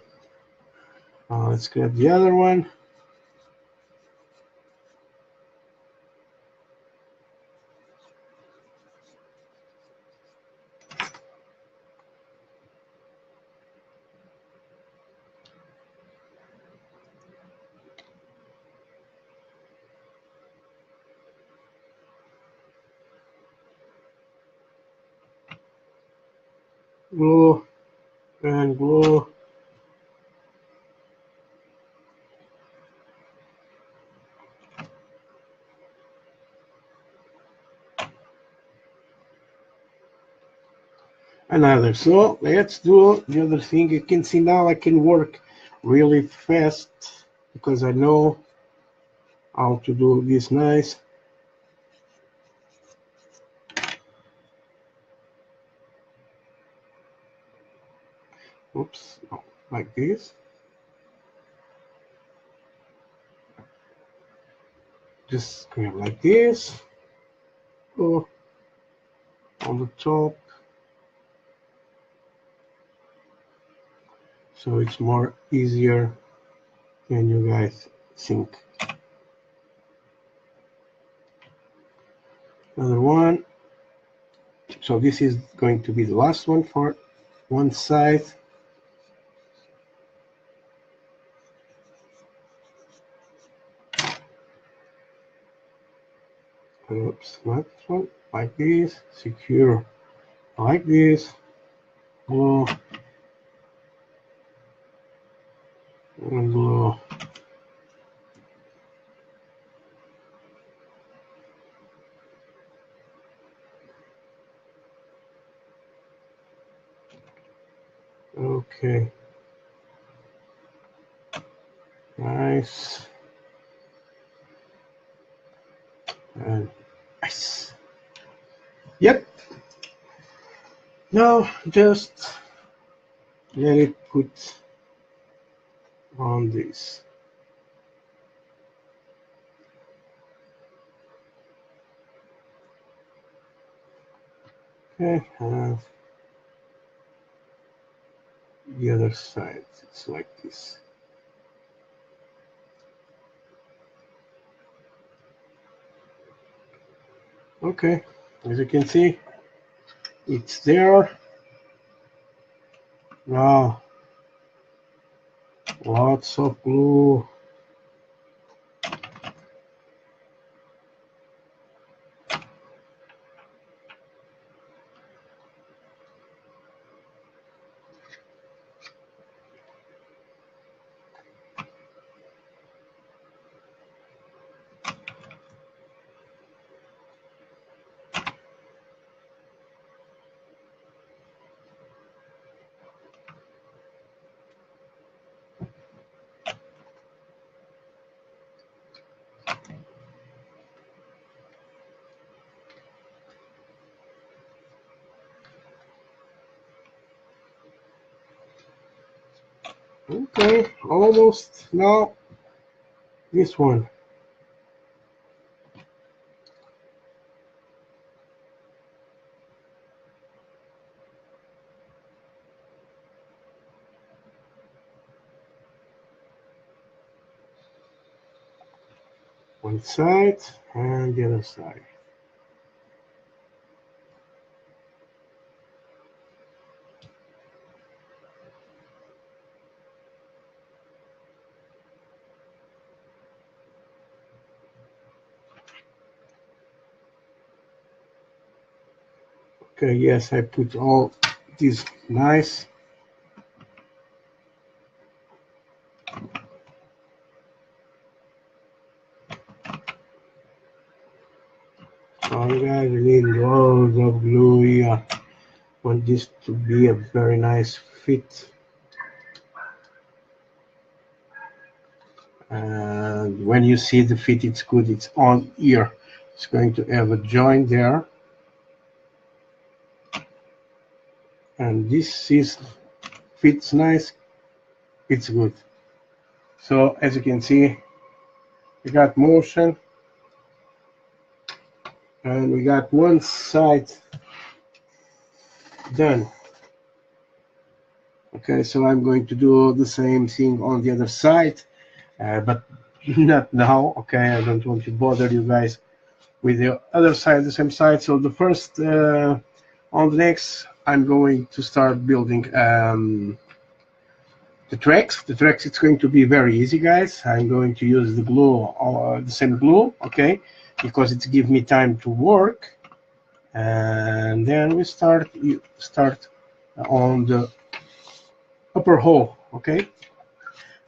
Let's grab the other one. Glue and glue. Another. So let's do the other thing. You can see now I can work really fast because I know how to do this nice. Oops, no, like this. Just grab like this. Go on the top. So it's more easier than you guys think. Another one. So this is going to be the last one for one side. Oops, not this one. Like this, secure. Like this. Glue. And glue. Okay. Nice. And nice. Yep. Now just let it put on this. Okay, and the other side, it's like this. Okay, as you can see, it's there. Now, lots of glue. Okay, almost. Now this one. One side and the other side. Okay, yes, I put all these nice. Oh, you guys need loads of glue here. Want this to be a very nice fit. And when you see the fit, it's good. It's on here. It's going to have a joint there. And this is fits nice. It's good. So as you can see, we got motion. And we got one side done. Okay, so I'm going to do the same thing on the other side, but not now. Okay, I don't want to bother you guys with the other side, the same side. So the first, on the next, I'm going to start building the tracks. The tracks, it's going to be very easy, guys. I'm going to use the glue, the same glue, okay, because it gives me time to work. And then we start on the upper hole, okay.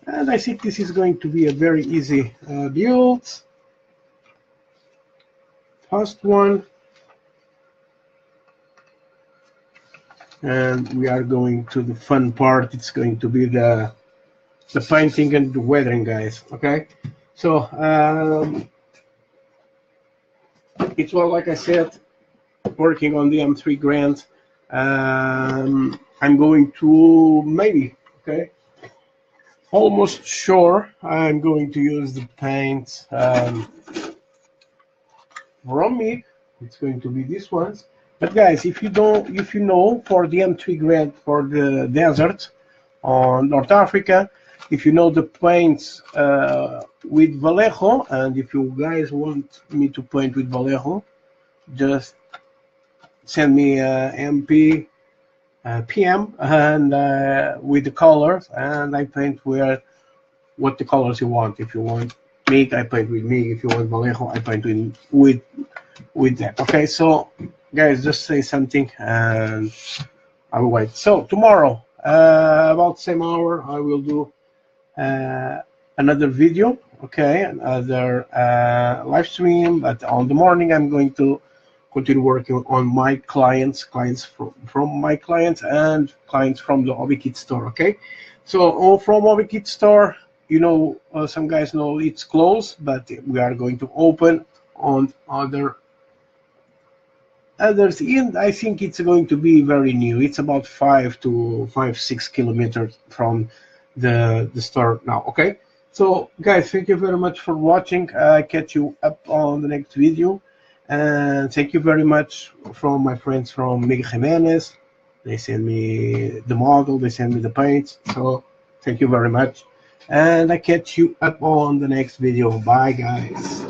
And I think this is going to be a very easy build. First one, and we are going to the fun part. It's going to be the painting and the weathering, guys. Okay, so it's well, like I said, working on the M3 Grant. I'm going to maybe, okay, almost sure I'm going to use the paint from me. It's going to be this ones. But guys, if you know, for the M3 Grant for the desert on North Africa, if you know the paints with Vallejo, and if you guys want me to paint with Vallejo, just send me MP PM and with the colors, and I paint what the colors you want. If you want MIG, I paint with MIG. If you want Vallejo, I paint with that. Okay, so guys, just say something and I will wait. So tomorrow, about the same hour, I will do another video. Okay, another live stream. But on the morning, I'm going to continue working on my clients from my clients and clients from the Hobby Kit store. Okay, so from Hobby Kit store, you know, some guys know it's closed, but we are going to open on others, and I think it's going to be very new. It's about 5 to 6 kilometers from the store now. Okay, so guys, thank you very much for watching. Catch you up on the next video. And thank you very much from my friends from Miguel Jimenez. They send me the model, they send me the paints. So thank you very much. And I catch you up on the next video. Bye, guys.